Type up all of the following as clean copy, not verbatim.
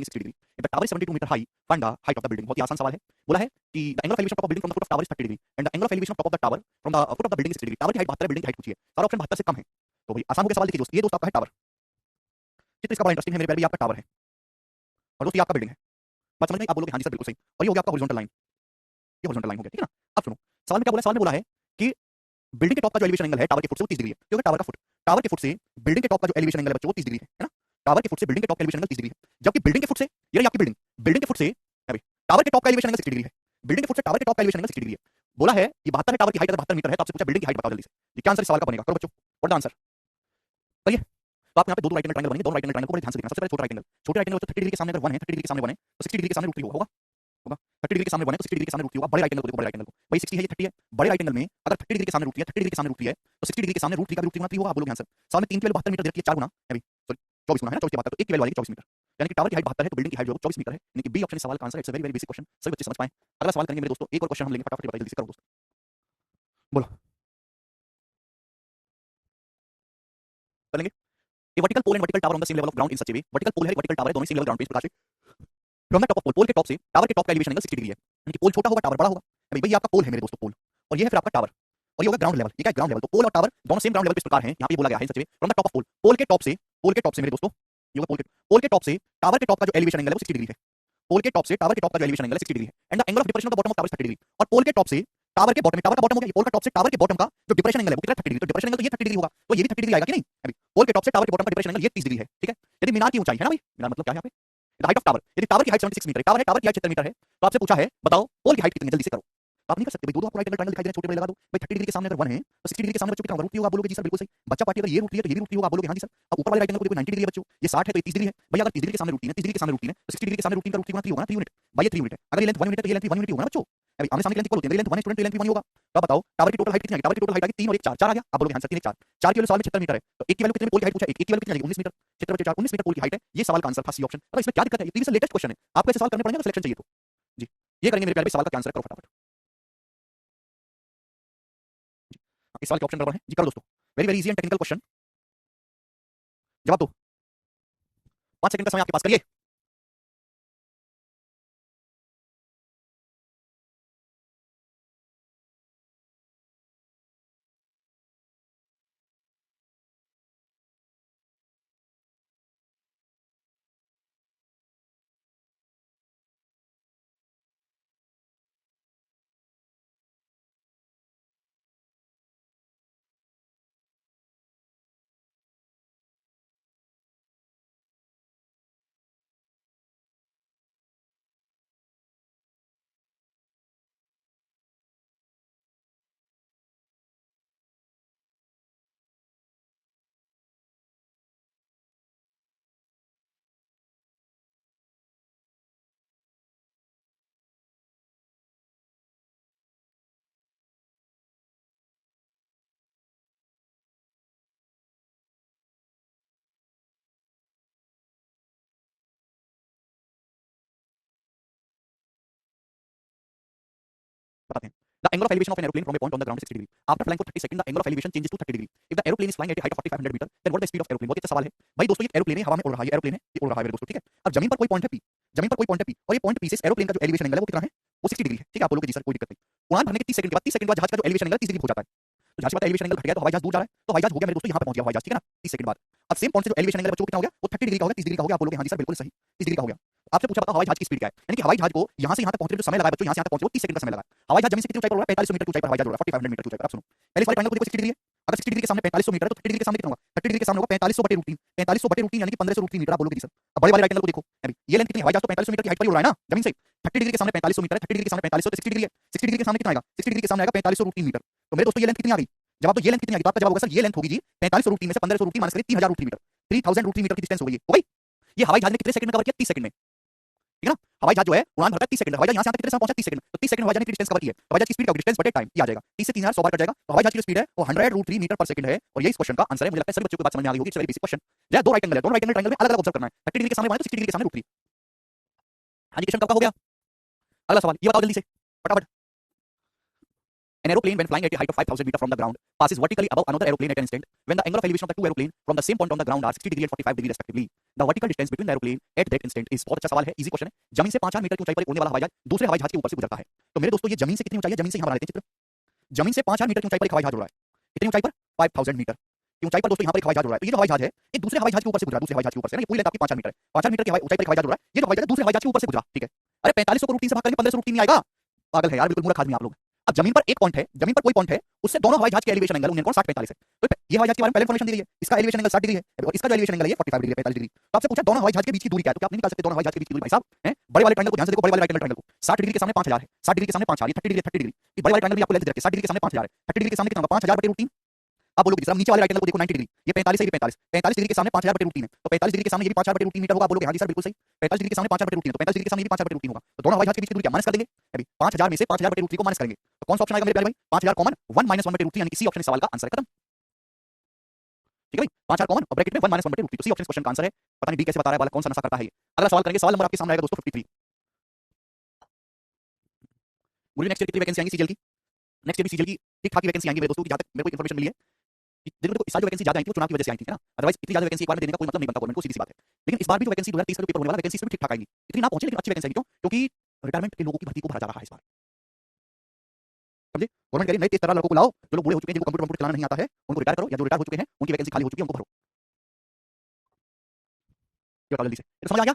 60 degree. If the tower is 72 metre high, find the height of the building. बहुत ही आसान सवाल है। बोला है कि the angle of elevation of building from the foot of tower is 30 degree and the angle of elevation of top of the tower from the foot of the building is 60 degree. Tower की height 72 है, building की height पूछी है, सारा option 72 से कम है। तो भाई आसान हो गया सवाल। देखिए दोस्त, ये दोस्त आपका है टावर। चित्र इसका बड़ा इंटरेस्टिंग है मेरे प्यारे। ये आपका टावर है और दोस्त ये आपका बिल्डिंग है। बात समझ में? आप बोलोगे हाँ जी सर बिल्कुल सही। और ये हो गया आपका हॉरिजॉन्टल लाइन। ये हॉरिजॉन्टल लाइन हो गया, ठीक है ना। अब सुनो, सवाल में क्या बोला है? सवाल में बोला है कि बिल्डिंग के टॉप का जो एलिवेशन एंगल है टावर के फुट से वो 30 डिग्री है, क्योंकि टावर के फुट से बिल्डिंग के टॉप का जो एलिवेशन एंगल है बच्चों वो 30 डिग्री है ना। टावर के फुट से बिल्डिंग के टॉप का एलिवेशन एंगल 30 डिग्री है, जबकि बिल्डिंग के फुट से, ये रही आपकी बिल्डिंग, बिल्डिंग के फुट से अभी टावर के टॉप का एलिवेशन एंगल 60 डिग्री है। बिल्डिंग के फुट से टावर के टॉप का एलिवेशन एंगल 60 डिग्री है। बोला है कि 72 है, टावर की हाइट अगर 72 मीटर है, तो आपसे पूछा बिल्डिंग की हाइट बताओ जल्दी से। ये क्या आंसर इस सवाल का बनेगा? करो बच्चों, व्हाट द आंसर? करिए। तो आप यहाँ पे दो राइट एंगल ट्रायंगल बनेंगे, दोनों राइट एंगल ट्रायंगल को बड़े ध्यान से देखना। सबसे पहले छोटा राइट एंगल, छोटे राइट एंगल बच्चों 30 डिग्री के सामने अगर 1 है, 30 डिग्री के सामने 1 है, तो 60 डिग्री के सामने √3 होगा। होगा 30 डिग्री के सामने 1 है तो 60 डिग्री के सामने √3 होगा। बड़े राइट एंगल को देखो, बड़े राइट एंगल को, भाई 60 है, ये 30 है। बड़े राइट एंगल में अगर 30 डिग्री के सामने √3 है, 30 डिग्री के सामने √3 है, तो 60 डिग्री के सामने √3 का भी √3 गुना 3 होगा। आप बोलोगे आंसर। सामने 3 की वैल्यू 72 मीटर दे रखी है, 4 गुना है भाई, सॉरी 24 गुना है ना, 24 की बात है, तो 1 की वैल्यू आएगी 24 मीटर। यानी कि टावर की हाइट 72 है तो बिल्डिंग की हाइट जो है 24 मीटर है। यानी कि बी ऑप्शन इस सवाल का आंसर है। It's a very very basic question, सभी बच्चे समझ पाए। अगला सवाल करेंगे मेरे दोस्तों। एक और क्वेश्चन हम लेंगे, फटाफट बताइए जल्दी से, करो दोस्तों, बोलो करेंगे। A vertical pole and vertical tower on the same level of ground in such a way, vertical pole है, vertical tower है, दोनों सेम लेवल ग्राउंड पे प्रकाश फ्रॉम द टॉप ऑफ पोल, पोल के टॉप से टावर के टॉप का एलिवेशन एंगल 60 डिग्री है। यानी कि पोल छोटा होगा, टावर बड़ा होगा। भाई ये आपका पोल है मेरे दोस्तों, पोल, और ये है फिर आपका टावर, और ये होगा ग्राउंड लेवल। ये क्या है? Ground level. तो पोल और टावर दोनों सेम ग्राउंड लेवल पे इस प्रकार हैं, यहाँ पे बोला गया है सच में फ्रॉम द टॉप ऑफ पोल, पोल के टॉप से, पोल के टॉप से मेरे दोस्तों, ये होगा पोल के टॉप से टावर के टॉप का जो एलिवेशन एंगल है वो 60 डिग्री है। पोल के टॉप से टावर के टॉप का जो एलिवेशन एंगल है 60 डिग्री है। And the angle of depression of the bottom of tower is 30 degree. और पोल के टॉप से टावर के बॉटम में, टावर का बॉटम हो गया, पोल का टॉप से टावर के बॉटम का जो डिप्रेशन एंगल है वो कितना 30 डिग्री। तो डिप्रेशन एंगल तो ये 30 डिग्री होगा, तो ये भी 30 डिग्री आएगा कि नहीं? अभी पोल के टॉप से टावर के बॉटम का डिप्रेशन एंगल ये 30 डिग्री है, ठीक है। यदि मीनार की ऊंचाई है ना भाई, मीनार मतलब क्या है यहाँ पे? हाइट ऑफ टावर, यदि टावर की हाइट 76 मीटर है, टावर है, टावर की हाइट 76 मीटर है, तो आपसे पूछा है बताओ पोल की हाइट कितनी है, जल्दी से करो। आप नहीं कर सकते भाई, दो आपको राइट एंगल ट्रायंगल दिखाई दे रहे हैं, छोटे बड़े लगा दो भाई। 30 डिग्री के सामने अगर 1 है तो 60 डिग्री के सामने बच्चों कितना होगा? √3 होगा। बोलोगे जी सर बिल्कुल सही। बच्चा पार्टी अगर ये √3 है तो ये भी √3 होगा। आप बोलोगे हाँ जी सर। अब ऊपर वाले राइट एंगल को देखो, 90 डिग्री है बच्चों, ये 60 है तो ये 30 डिग्री है। भैया अगर 30 डिग्री के सामने √3 है, 30 डिग्री के सामने √3 है, तो 60 डिग्री के सामने √3 का √3 गुना 3 होगा ना, 3 यूनिट। भाई ये 3 यूनिट है। अगर ये लेंथ 1 यूनिट है तो ये लेंथ 1 यूनिट होगा ना बच्चों। अभी आमने सामने की लेंथ इक्वल होती है, लेंथ 1 है स्टूडेंट, तो लेंथ भी 1 होगा। तो बताओ टावर की टोटल हाइट कितनी आ गई? टावर की टोटल हाइट आ गई 3 और 1 4, 4 आ गया। आप बोलोगे हाँ सर 3 1 4, 4 की वैल्यू सवाल में 76 मीटर है, तो 1 की वैल्यू कितनी? पोल की हाइट पूछा, 1 की वैल्यू कितनी आ गई? 19 मीटर। 76 बच्चे 4, 19 मीटर पोल की हाइट है। ये सवाल का आंसर था सी ऑप्शन। मतलब इसमें क्या दिक्कत है? ये प्रीवियस लेटेस्ट क्वेश्चन है, आपको ऐसे सवाल करने पड़ेंगे अगर सिलेक्शन चाहिए तो। जी ये करेंगे मेरे प्यारे, सवाल का आंसर करो फटाफट। इस सवाल के ऑप्शन बराबर है जी, करो दोस्तों। Very very easy and technical question. जवाब दो, 5 सेकंड का समय आपके पास, करिए। बताते हैं। The angle of elevation of an aeroplane from a point on the ground is 60 degree. After flying for 30 seconds, the angle of elevation changes to 30 degree. If the aeroplane is flying at a height of 4500 metre, then what is the speed of aeroplane? बहुत अच्छा सवाल है भाई दोस्तों। ये aeroplane है, हवा में उड़ रहा है, ये एरोप्लेन है, ये उड़ रहा है मेरे दोस्तों, ठीक है। अब जमीन पर कोई पॉइंट है P, जमीन पर कोई पॉइंट है P, और ये पॉइंट P से एरोप्लेन का जो एलिवेशन एंगल है वो कितना है? वो 60 डिग्री है, ठीक है। आप बोलोगे जी सर कोई दिक्कत नहीं। उड़ान भरने के 30 सेकंड के बाद, 30 सेकंड बाद जहाज का जो एलिवेशन एंगल 30 डिग्री हो जाता है। तो जहाज का एलिवेशन एंगल घट गया तो हवाई जहाज दूर जा रहा है, तो हवाई जहाज हो गया मेरे दोस्तों यहाँ पे पहुंच गया हवाई जहाज, ठीक है ना, 30 सेकंड बाद। अब सेम पॉइंट से जो एलिवेशन एंगल बच्चों को कितना हो गया? वो 30 डिग्री का हो गया, 30 डिग्री का हो गया। आप बोलोगे हाँ जी सर बिल्कुल सही, 30 डिग्री का हो गया। आपसे पूछा बताओ हवाई जहाज की स्पीड क्या है? यानी कि हवाई जहाज को यहाँ से यहाँ तक पहुंचने में जो समय लगा है बच्चों, यहाँ से यहाँ तक पहुंचे वो 30 सेकंड का समय लगा है। हवाई जहाज जमीन से कितनी ऊंचाई पर उड़ रहा है? 4500 मीटर की ऊंचाई पर हवाई जहाज उड़ रहा है, 4500 मीटर की ऊंचाई पर। आप सुनो, पहले वाले ट्रायंगल को देखो, 60 डिग्री है। अगर 60 डिग्री के सामने 4500 मीटर है तो 30 डिग्री के सामने कितना होगा? 30 डिग्री के सामने होगा 4500 बटे √3, 4500 बटे √3 यानी कि 1500 मीटर। आप बोलोगे जी सर। अब बड़े वाले राइट एंगल को देखो, अभी ये लेंथ कितनी है? हवाई जहाज तो 4500 मीटर की हाइट पर ही उड़ रहा है ना जमीन से। 30 डिग्री के सामने 4500 मीटर है, 30 डिग्री के सामने 4500 तो 60 डिग्री है। 60 डिग्री के सामने कितना आएगा? 60 डिग्री के सामने आएगा 4500 √3 मीटर। तो मेरे दोस्तों ये लेंथ कितनी आ गई? जवाब तो ये लेंथ कितनी आ गई? तो आपका जवाब होगा सर ये लेंथ होगी जी 4500 √3 में से 1500 √3 माइनस करिए 3000 √3 मीटर, 3000 √3 मीटर की डिस्टेंस हो गई। हो गई। ये हवाई जहाज ने कितने सेकंड में कवर किया? 30 सेकंड में, ठीक है ना। हवाई जहाज जो है उड़ान भरता है 30 सेकंड, हवाई जहाज यहाँ से कितने समय पहुंचा? 30 सेकंड। तो 30 सेकंड हवाई जहाज ने डिस्टेंस कवर की है। हवाई जहाज की स्पीड का डिस्टेंस बटे टाइम ये आ जाएगा, 30 से 3000 100 बार कट जाएगा। तो हवाई जहाज की स्पीड है वो 100 √3 मीटर पर सेकंड है, और यही इस क्वेश्चन का आंसर है। मुझे लगता है सभी बच्चों को बात समझ में आ गई होगी। It's very basic question. जरा दो राइट एंगल है, दोनों राइट एंगल ट्रायंगल में अलग अलग ऑब्जर्व करना है। 30 डिग्री के सामने 1 है तो 60 डिग्री के सामने √3। हाँ जी, क्वेश्चन कब का हो गया? अगला सवाल ये बताओ जल्दी से फटाफट। An aeroplane when flying at a height of 5,000 meter from the ground passes vertically above another aeroplane at an instant when the angle of elevation of the two aeroplanes from the same point on the ground are 60 degree and 45 degree respectively. The vertical distance between the aeroplane at that instant is बहुत अच्छा सवाल है, easy question है। जमीन से 5,000 metre की ऊंचाई पर एक उड़ने वाला हवाई जहाज दूसरे हवाई जहाज के ऊपर से गुजरता है। तो मेरे दोस्तों ये जमीन से कितनी ऊंचाई है, जमीन से यहाँ बना लेते हैं चित्र। जमीन से 5,000 मीटर की ऊंचाई पर एक हवाई जहाज उड़ रहा है, कितनी ऊंचाई पर 5,000 मीटर की ऊंचाई पर दोस्तों यहाँ पर एक हवाई जहाज उड़ रहा है। तो ये जो हवाई जहाज है एक दूसरे हवाई जहाज के ऊपर से गुजरा, दूसरे हवाई जहाज के ऊपर से ना, ये पूरी लेंथ आपकी 5,000 मीटर है, 5,000 मीटर की ऊंचाई पर एक हवाई जहाज उड़ रहा है। ये जो हवाई जहाज दूसरे हवाई जहाज के ऊपर से गुजरा, ठीक है। अरे 4500 को रूट 3 से भाग करेंगे 1500 रूट 3 नहीं आएगा, पागल है यार, बिल्कुल मूर्ख आदमी आप लोग। अब जमीन पर एक पॉइंट है, जमीन पर कोई पॉइंट है, उससे दोनों हवाई जहाज के एलिवेशन एंगल उन्हें कौन 60 45 है। तो ये हवाई जहाज के बारे में पहले इन्फॉर्मेशन दी गई है, इसका एलिवेशन एंगल 60 डिग्री है और इसका जो एलिवेशन एंगल है 45 डिग्री 45 डिग्री। तो आपसे पूछा दोनों हवाई जहाज के बीच की दूरी क्या है, तो क्या आप नहीं निकाल सकते दोनों हवाई जहाज के बीच की दूरी भाई साहब हैं। बड़े वाले ट्रायंगल को ध्यान से देखो, बड़े वाले राइट एंगल ट्रायंगल को 60 डिग्री के सामने 5,000 है, 60 डिग्री के सामने 5,000, 30 डिग्री 30 डिग्री। ये बड़े वाले ट्रायंगल भी आपको लेंथ दे रखी है, 60 डिग्री के सामने 5,000 है, 30 डिग्री के सामने कितना होगा 5,000 बटे रूट 3। आप बोलोगे सर नीचे वाले राइट एंगल को देखो 90 डिग्री, ये 45 है, ये 45 डिग्री के सामने 5,000 बटे रूट 3 है, तो 45 डिग्री के सामने ये भी 5,000 बटे रूट 3 मीटर होगा। आप बोलोगे हां जी सर बिल्कुल सही, 45 डिग्री के सामने 5,000 बटे रूट 3 है, तो 45 डिग्री के सामने ये भी 5,000 बटे रूट 3 होगा। तो दोनों हवाई जहाज के बीच की दूरी क्या माइनस कर देंगे, अभी 5,000 में से 5,000 बटे रूट 3 को माइनस करेंगे, तो कौन सा ऑप्शन आएगा मेरे प्यारे भाई, 5,000 कॉमन 1 - 1 बटे रूट 3, यानी कि सी ऑप्शन इस सवाल का आंसर है, खत्म। ठीक है भाई, 5,000 कॉमन और ब्रैकेट में 1 - 1 बटे रूट 3, तो सी ऑप्शन इस क्वेश्चन का आंसर है। पता नहीं डी कैसे बता रहा है वाला, कौन सा नशा करता है ये। अगला सवाल करेंगे, सवाल नंबर आपके सामने आएगा दोस्तों 53। मुझे नेक्स्ट ईयर कितनी वैकेंसी आएंगी सीजीएल की, नेक्स्ट ईयर भी सीजीएल की ठीक ठाक वैकेंसी आएंगी मेरे दोस्तों की, जहां तक मेरे को इन्फॉर्मेशन मिली है। देखो इस साल जो वैकेंसी ज्यादा आई थी वो चुनाव की वजह से आई थी ना, अदरवाइज इतनी ज्यादा वैकेंसी एक बार में देने का कोई मतलब नहीं बनता गवर्नमेंट को, सीधी सी बात है। लेकिन इस बार भी जो वैकेंसी 2030 का जो पेपर होने वाला वैकेंसी इसमें ठीक ठाक आएंगी, इतनी ना पहुंचे लेकिन अच्छी वैकेंसी आएगी। क्यों, क्योंकि रिटायरमेंट के लोगों की भर्ती को भरा जा रहा है इस बार, समझे। गवर्नमेंट कह रही है नई तेज तरह लड़कों को लाओ, जो लोग बूढ़े हो चुके हैं, जिनको कंप्यूटर चलाना नहीं आता है उनको रिटायर करो, या जो रिटायर हो चुके हैं उनकी वैकेंसी खाली हो चुकी है उनको भरो। ये बताओ जल्दी से, ये तो समझ आ गया।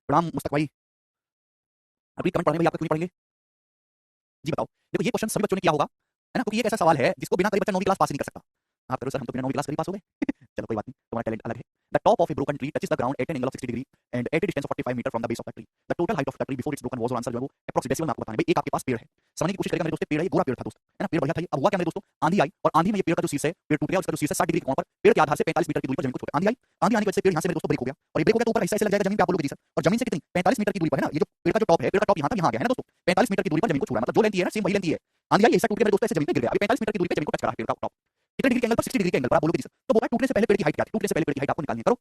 प्रणाम मुस्तक भाई, अभी कमेंट पढ़ने में आपका क्यों नहीं पढ़ेंगे जी बताओ। देखो ये क्वेश्चन सभी बच्चों ने किया होगा है ना, क्योंकि ये एक ऐसा सवाल है जिसको बिना करे बच्चा 9वीं क्लास पास ही नहीं कर सकता। आप करो सर हम तो बिना 9वीं क्लास करी पास हो गए चलो कोई बात नहीं, तुम्हारा टैलेंट अलग है। The top of a broken tree touches the ground at an angle of 60 degree and at a distance of 45 metre from the base of the tree. The total height of the tree before it's broken was, answer जो है वो approx decimal में आपको बताना है। भाई एक आपके पास पेड़ है, समझने की कोशिश करेगा मेरे दोस्त, पेड़ है, गोरा पेड़ था दोस्त, है ना, पेड़ बढ़िया था। अब हुआ क्या मेरे दोस्तों, आंधी आई और आंधी में ये पेड़ का जो शीर्ष है, पेड़ टूट गया, उसका जो शीर्ष है 60 डिग्री के कोण पर पेड़ के आधार से 45 मीटर की दूरी पर जमीन को छूटा। आंधी आई, आंधी आने की वजह से पेड़ यहाँ से मेरे दोस्तों ब्रेक हो गया, और ये ब्रेक हो गया तो ऊपर ऐसे ऐसे लग जाएगा जमीन पे, आप बोलोगे जी सर। और जमीन से कितनी 45 मीटर की दूरी पर है ना, ये जो पेड़ का जो टॉप है, पेड़ का टॉप यहाँ तक यहाँ गया है ना दोस्तों, 45 मीटर की दूरी पर जमीन को छू रहा है, मतलब जो लेंथ है ना सेम वही लेंथ है। आंधी आई ऐसा टूट के मेरे दोस्तों ऐसे जमीन पे गिर गया, अभी 45 मीटर की दूरी पे जमीन को टच कर रहा है पेड़ का टॉप, कितने डिग्री के एंगल पर 60 डिग्री के एंगल पर, आप बोलोगे जी सर। तो बोला टूटने से पहले पेड़ की हाइट क्या थी, टूटने से पहले पेड़ की हाइट आपको निकालनी है, करो।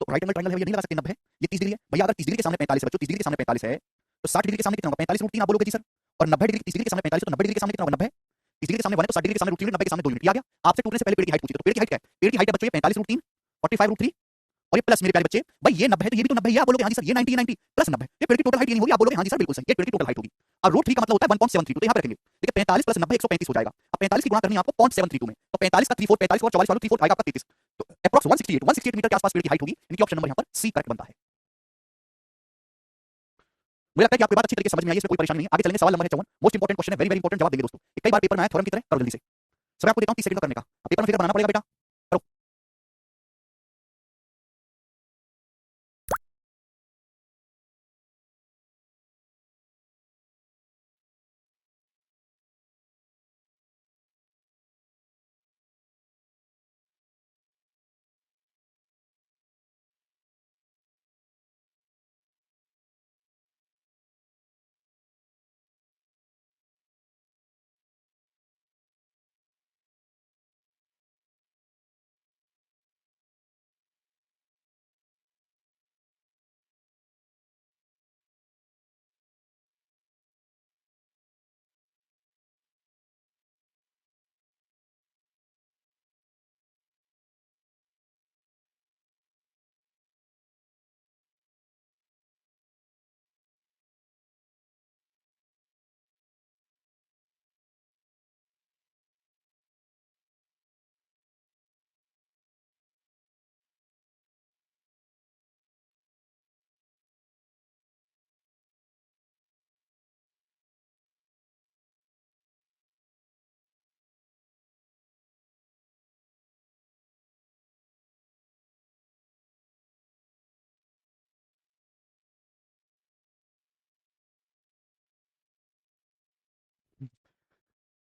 तो राइट एंगल ट्रायंगल है, ये नहीं लगा सकते 90 है, ये 30 डिग्री है भैया। अगर 30 डिग्री के सामने 45 है बच्चों, 30 डिग्री के सामने 45 है तो 60 डिग्री के सामने कितना होगा 45 रूट 3, आप बोलोगे जी सर। और 90 डिग्री 30 डिग्री के सामने 45 तो 90 डिग्री के सामने कितना होगा 90, 30 डिग्री के सामने 1 है तो 60 डिग्री के सामने रूट 3, 90 के सामने 2 यूनिट, आ गया। आपसे टूटने से पहले पेड़ की हाइट पूछी, तो पेड़ की हाइट क्या है, पेड़ की हाइट है बच्चों ये 45 रूट 3 45 रूट 3 और ये प्लस मेरे प्यारे बच्चे भाई ये 90 है तो ये भी तो 90 है, आप बोलोगे हां जी सर ये 90 90 प्लस 90, ये पेड़ की टोटल हाइट ये नहीं होगी, आप बोलोगे हां जी सर बिल्कुल सही, ये पेड़ की टोटल हाइट होगी। अब रूट 3 का मतलब होता है 1.732, तो यहां पे रखेंगे, देखिए 45 प्लस 90 135 हो जाएगा। अब 45 की गुणा करनी है आपको 0.732 में, तो 45 का 34 45 और 44 वाला 34 आएगा आपका 33, तो एप्रोक्स 168 मीटर के आसपास पेड़ की हाइट होगी। इनकी ऑप्शन नंबर यहां पर सी करेक्ट बनता है। मुझे लगता है कि आपको बात अच्छी तरीके से समझ में आई है, इसमें कोई परेशानी नहीं। आगे चलेंगे, सवाल नंबर है 54, मोस्ट इंपोर्टेंट क्वेश्चन है, वेरी वेरी इंपोर्टेंट, जवाब देंगे दोस्तों। कई बार पेपर में आया थ्योरम की तरह, करो जल्दी से। सब आपको देता हूं 30 सेकंड का करने का, पेपर में फिगर बनाना पड़ेगा बेटा, करो।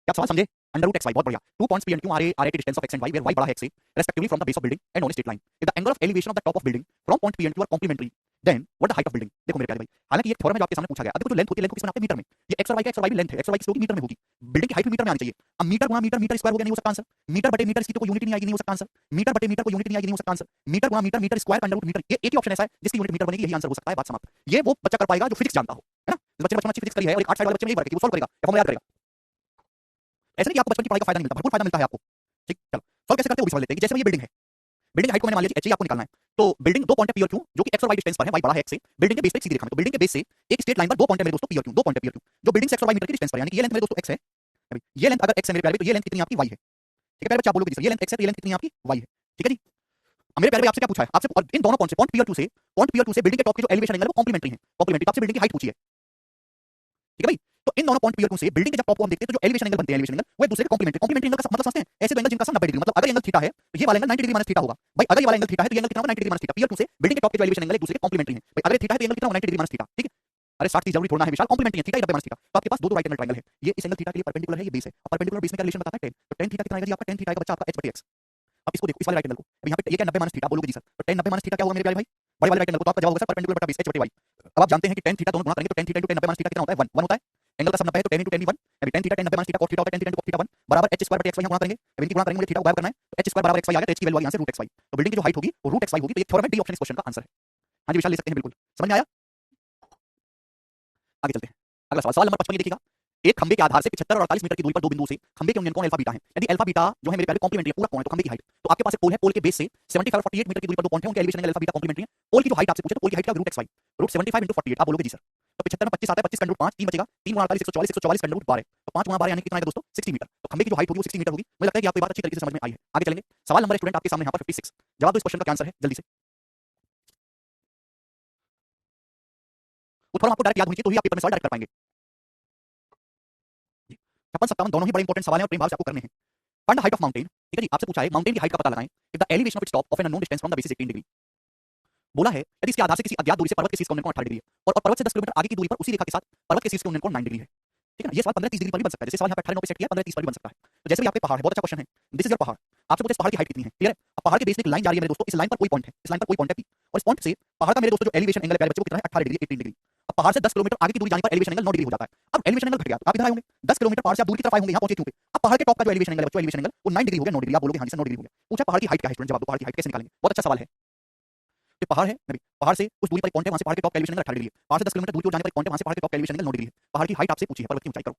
क्या आप सवाल समझे, अंडर रूट एक्स वाई, बहुत बढ़िया। 2 points P and Q are at distance of X and Y where Y बड़ा है एक्स से respectively from the base of building and on straight line, if the angle of elevation of the top of building from point P and Q are complementary then what the height of building. देखो मेरे प्यारे भाई, हालांकि ये theorem है जो आपके सामने पूछा गया। अब देखो जो लेंथ होती है, लेंथ को किस में नापते हैं, मीटर में। ये एक्स और वाई का, एक्स और वाई भी लेंथ है, एक्स और वाई किस होगी मीटर में होगी, बिल्डिंग की हाइट भी मीटर में आनी चाहिए। अब मीटर गुणा मीटर मीटर स्क्वायर हो गया, नहीं हो सकता आंसर। मीटर बटे मीटर इसकी तो कोई यूनिट नहीं आएगी, नहीं हो सकता आंसर। मीटर बटे मीटर कोई यूनिट नहीं आएगी, नहीं हो सकता आंसर। मीटर गुणा मीटर मीटर स्क्वायर का अंडर रूट मीटर, ये एक ही ऑप्शन ऐसा है जिसकी यूनिट मीटर बनेगी, यही आंसर हो सकता है, बात समाप्त। ये वो बच्चा कर पाएगा जो फिजिक्स जानता हो, है ना। जिस बच्चे ने बचपन में अच्छी फिजिक्स करी है और एक 8 साइड वाले बच्चे में यही फर्क है कि वो सॉल्व करेगा या फॉर्मूला याद करेगा। ऐसे नहीं कि आपको बचपन की पढ़ाई का फायदा नहीं मिलता, भरपूर फायदा मिलता है आपको। ठीक, चलो सॉल्व कैसे करते हैं वो भी समझ लेते हैं कि जैसे ये बिल्डिंग है, बिल्डिंग की हाइट को मैंने मान लिया एच आपको निकालना है। तो बिल्डिंग दो पॉइंट है पी और क्यू जो कि एक्स और वाई डिस्टेंस पर है, वाई बड़ा है एक्स से, बिल्डिंग के बेस पे एक सीधी रेखा में, तो बिल्डिंग के बेस से एक स्ट्रेट लाइन पर दो पॉइंट है मेरे दोस्तों पी और क्यू, दो पॉइंट है पी और क्यू जो बिल्डिंग से एक्स और वाई मीटर की डिस्टेंस पर, यानी कि ये लेंथ मेरे दोस्तों एक्स है, अभी ये लेंथ अगर एक्स है मेरे प्यारे, तो ये लेंथ कितनी आपकी वाई है। ठीक है प्यारे बच्चे, आप बोलोगे जी सर ये लेंथ एक्स है तो ये लेंथ कितनी आपकी वाई है। ठीक है जी, अब मेरे प्यारे भाई आपसे क्या पूछा है, आपसे इन दोनों पॉइंट से पॉइंट पी और क्यू से, पॉइंट पी और क्यू से बिल्डिंग के टॉप के जो एलिवेशन एंगल है वो कॉम्प्लीमेंट्री है, कॉम्प्लीमेंट्री, आपसे बिल्डिंग की हाइट पूछी है। ठीक है भाई, तो इन दोनों पॉइंट पी और क्यू से बिल्डिंग के जब टॉप को हम देखते हैं तो जो एलिवेशन एंगल बनते हैं, एलिवेशन एंगल वो एक दूसरे के कॉम्प्लीमेंट्री, कॉम्प्लीमेंट्री एंगल का मतलब समझते हैं ऐसे दो एंगल जिनका सम 90 डिग्री, मतलब अगर एंगल थीटा है तो ये वाला एंगल 90 डिग्री माइनस थीटा होगा भाई, अगर ये वाला एंगल थीटा है तो ये एंगल कितना होगा 90 डिग्री माइनस थीटा, पी और क्यू से बिल्डिंग के टॉप के जो एलिवेशन एंगल एक दूसरे के कॉम्प्लीमेंट्री है भाई, अगर थीटा है तो एंगल कितना होगा 90 डिग्री माइनस थीटा। ठीक है, अरे 60 की जरूरी थोड़ा है विशाल, कॉम्प्लीमेंट्री है थीटा 90 माइनस थीटा, तो आपके पास दो राइट एंगल ट्रायंगल है, ये इस एंगल थीटा के लिए परपेंडिकुलर है, ये बेस है, और परपेंडिकुलर बेस में क्या रिलेशन बताता है 10, तो 10 थीटा कितना आएगा जी आपका, 10 थीटा का बच्चा आपका h/x। अब इसको देखो इस वाले राइट एंगल को, अब यहाँ पे ये क्या 90 माइनस थीटा बोलोगे जी सर, तो 10 90 माइनस थीटा क्या होगा मेरे प्यारे भाई, बड़े वाले राइट एंगल को, तो आपका जवाब होगा सर परपेंडिकुलर बटा बेस h/y। अब आप जानते हैं कि 10 थीटा दोनों गुणा करेंगे तो 10 थीटा * 10 90 माइनस थीटा कितना होता है 1 होता है, एंगल का सम 90 है तो 10 * 10 = 1, अभी 10 theta 10 90 minus theta cos theta होता है, 10 थीटा cos थीटा 1 बराबर h² / x गुणा करेंगे, अब इनकी गुणा करेंगे, मुझे थीटा को गायब करना है, तो h² = xy आ गया, तो h की वैल्यू आ गई यहाँ से √xy, तो बिल्डिंग की जो हाइट होगी वो √xy होगी, तो ये थ्योरम है, डी ऑप्शन इस क्वेश्चन का आंसर है। हाँ जी विशाल ले सकते हैं बिल्कुल, समझ में आया। आगे चलते हैं, अगला सवाल, सवाल नंबर 55 देखिएगा, एक खंबे के आधार से 75 और 48 मीटर की दूरी पर दो बिंदुओं से खंबे के उन्नयन कोण अल्फा बीटा है, यदि अल्फा बीटा जो है मेरे प्यारे कॉम्प्लीमेंट्री है, पूरा कोण है तो खंबे की हाइट, तो आपके पास एक पोल है, पोल के बेस से 75 और 48 मीटर की दूरी पर दो पॉइंट है, उनके elevation angle alpha beta complementary है, पोल की जो हाइट आपसे पूछे तो पोल की हाइट क्या √xy, √75 * 48 आप बोलोगे जी सर, तो 75 में 25 आता है, 25 * 5 3 बचेगा, 3 * 48 144, 144 * 12, तो 5 * 12 यानी कितना आएगा दोस्तों 60 मीटर, तो खंबे की जो हाइट होगी वो 60 मीटर होगी। मुझे लगता है कि आपको ये बात अच्छी तरीके से समझ में आई है। आगे चलेंगे, सवाल नंबर स्टूडेंट आपके सामने यहाँ पर 56, जवाब दो इस क्वेश्चन का क्या आंसर है जल्दी से, वो थोड़ा आपको डायरेक्ट याद होनी चाहिए तो ही आप पेपर में सवाल डायरेक्ट कर पाएंगे। 56 57 दोनों ही बड़े इंपॉर्टेंट सवाल हैं और प्रेम भाव से आपको करने हैं। Find the height of mountain, ठीक है जी, आपसे पूछा है माउंटेन की हाइट का पता लगाएं if the elevation of its top of an unknown distance from the basis 18 degree, बोला है यदि इसके आधार से किसी अज्ञात दूरी से पर्वत के शीर्ष का उन्नयन कोण 18 डिग्री है और पर्वत से 10 किलोमीटर आगे की दूरी पर उसी रेखा के साथ पर्वत के शीर्ष के उन्नयन कोण 9 डिग्री है। ठीक है ना, ये सवाल 15 30 डिग्री पर भी बन सकता है, जैसे सवाल यहाँ पे 18 9 पे सेट किया 15 30 पर भी बन सकता है। तो जैसे भी आपके पहाड़ है, बहुत अच्छा क्वेश्चन है, दिस इज योर पहाड़, आपसे पूछे इस पहाड़ की हाइट कितनी है, क्लियर है, अब पहाड़ के बेस में एक लाइन जा रही है मेरे दोस्तों, इस लाइन पर कोई पॉइंट है, इस लाइन पर कोई पॉइंट है P, और इस पॉइंट से पहाड़ का मेरे दोस्तों जो एलिवेशन एंगल है प्यारे बच्चे वो कितना है 18 डिग्री 18 डिग्री। अब पहाड़ से 10 किलोमीटर आगे की दूरी जाने पर एलिवेशन एंगल 9 डिग्री हो जाता है, अब एलिवेशन एंगल घट गया तो आप इधर आए होंगे 10 किलोमीटर पहाड़ से आप दूर की तरफ आए होंगे, यहाँ पहुंचे क्यों पे, अब पहाड़ के टॉप का जो एलिवेशन एंगल है बच्चों, एलिवेशन एंगल वो 9 डिग्री हो गया, 9 डिग्री आप बोलोगे हाँ जी सर 9 डिग्री हो गया। पूछा पहाड़ की हाइट क्या है स्टूडेंट, जवाब दो पहाड़ की हाइट कैसे निकालेंगे, बहुत अच्छा सवाल है। तो पहाड़ है नबी, पहाड़ से कुछ दूरी पर एक पॉइंट है, वहां से पहाड़ के टॉप एलिवेशन एंगल 18 डिग्री है, पहाड़ से 10 किलोमीटर दूर की ओर जाने पर एक पॉइंट है, वहां से पहाड़ के टॉप एलिवेशन एंगल 9 डिग्री है, पहाड़ की हाइट आपसे पूछी है, पर्वत की ऊंचाई करो।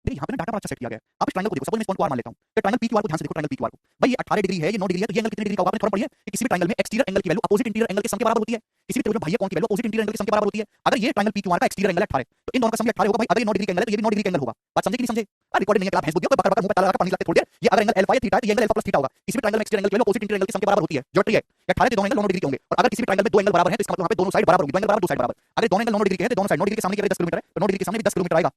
देखिए यहाँ पे ना डाटा बड़ा अच्छा सेट किया गया है, आप इस ट्रायंगल को देखो, सपोज मैं इस पॉइंट को आर मान लेता हूं, तो ट्रायंगल PQR को ध्यान से देखो, ट्रायंगल PQR को भाई ये 18 डिग्री है, ये 9 डिग्री है, तो ये एंगल कितने डिग्री का होगा, आपने थोड़ा पढ़ी है कि किसी भी ट्रायंगल में एक्सटीरियर एंगल की वैल्यू अपोजिट इंटीरियर एंगल के सम के बराबर होती है, किसी भी त्रिभुज में बाह्य कोण की वैल्यू अपोजिट इंटीरियर एंगल के सम के बराबर होती है। अगर ये ट्रायंगल PQR का एक्सटीरियर एंगल है 18, तो इन दोनों का सम भी 18 होगा भाई, अगर ये 9 डिग्री का एंगल है तो ये भी 9 डिग्री का एंगल होगा, बात समझे कि नहीं समझे, रिकॉर्डिंग नहीं है, क्लास भैंस बुद्धि है, कोई बकर बकर मुंह पे ताला लगा पानी लाते थोड़ी देर, ये अगर एंगल अल्फा या थीटा है तो ये एंगल अल्फा प्लस थीटा होगा, किसी भी ट्रायंगल में एक्सटीरियर एंगल की वैल्यू अपोजिट इंटीरियर एंगल के सम के बराबर होती है, ज्योमेट्री है, 18 के दोनों एंगल 9 डिग्री के होंगे, और अगर किसी भी ट्रायंगल में दो एंगल बराबर है तो इसका मतलब वहां पे दोनों साइड बराबर होंगी, दो एंगल बराबर दो साइड बराबर, अगर दोनों एंगल 9 डिग्री के हैं तो दोनों साइड 9 डिग्री के सामने की 10 किलोमीटर है तो 9 डिग्री के सामने भी 10 किलोमीटर आएगा,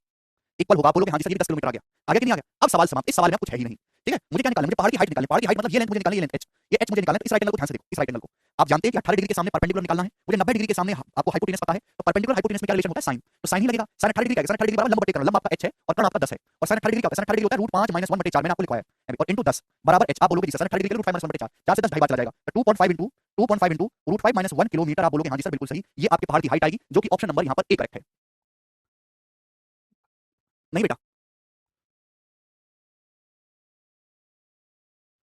इक्वल होगा, बोलोगे हाँ जी सर ये 10 किलोमीटर आ गया, आगे कि नहीं आ गया। अब सवाल समाप्त, इस सवाल में कुछ है ही नहीं। ठीक है, मुझे क्या निकालना है, मुझे पहाड़ की हाइट निकालनी है, पहाड़ की हाइट मतलब ये लेंथ मुझे निकालनी है, ये लेंथ h, ये h मुझे निकालना है, तो इस राइट एंगल को ध्यान से देखो, इस राइट एंगल को आप जानते हैं कि 18 डिग्री के सामने परपेंडिकुलर निकालना है, मुझे 90 डिग्री के सामने आपको हाइपोटेनस पता है, तो परपेंडिकुलर हाइपोटेनस में क्या रिलेशन होता है साइन, तो साइन ही लगेगा, साइन 18 डिग्री का है, साइन 18 डिग्री बराबर लंब बटे कर्ण, लंब आपका h है और कर्ण आपका 10 है, और साइन 18 डिग्री का साइन 18 डिग्री होता है √5 - 1/4 मैंने आपको लिखवाया है, और इनटू 10 बराबर h, आप बोलोगे जी सर साइन 18 डिग्री का √5 - 1/4, 4 से 10 ढाई बार चला जाएगा, तो 2.5 इनटू √5 - 1 किलोमीटर, आप बोलोगे हाँ जी सर बिल्कुल सही, ये आपके पहाड़ की हाइट आएगी, जो कि ऑप्शन नंबर यहाँ पर ए करेक्ट है। नहीं बेटा,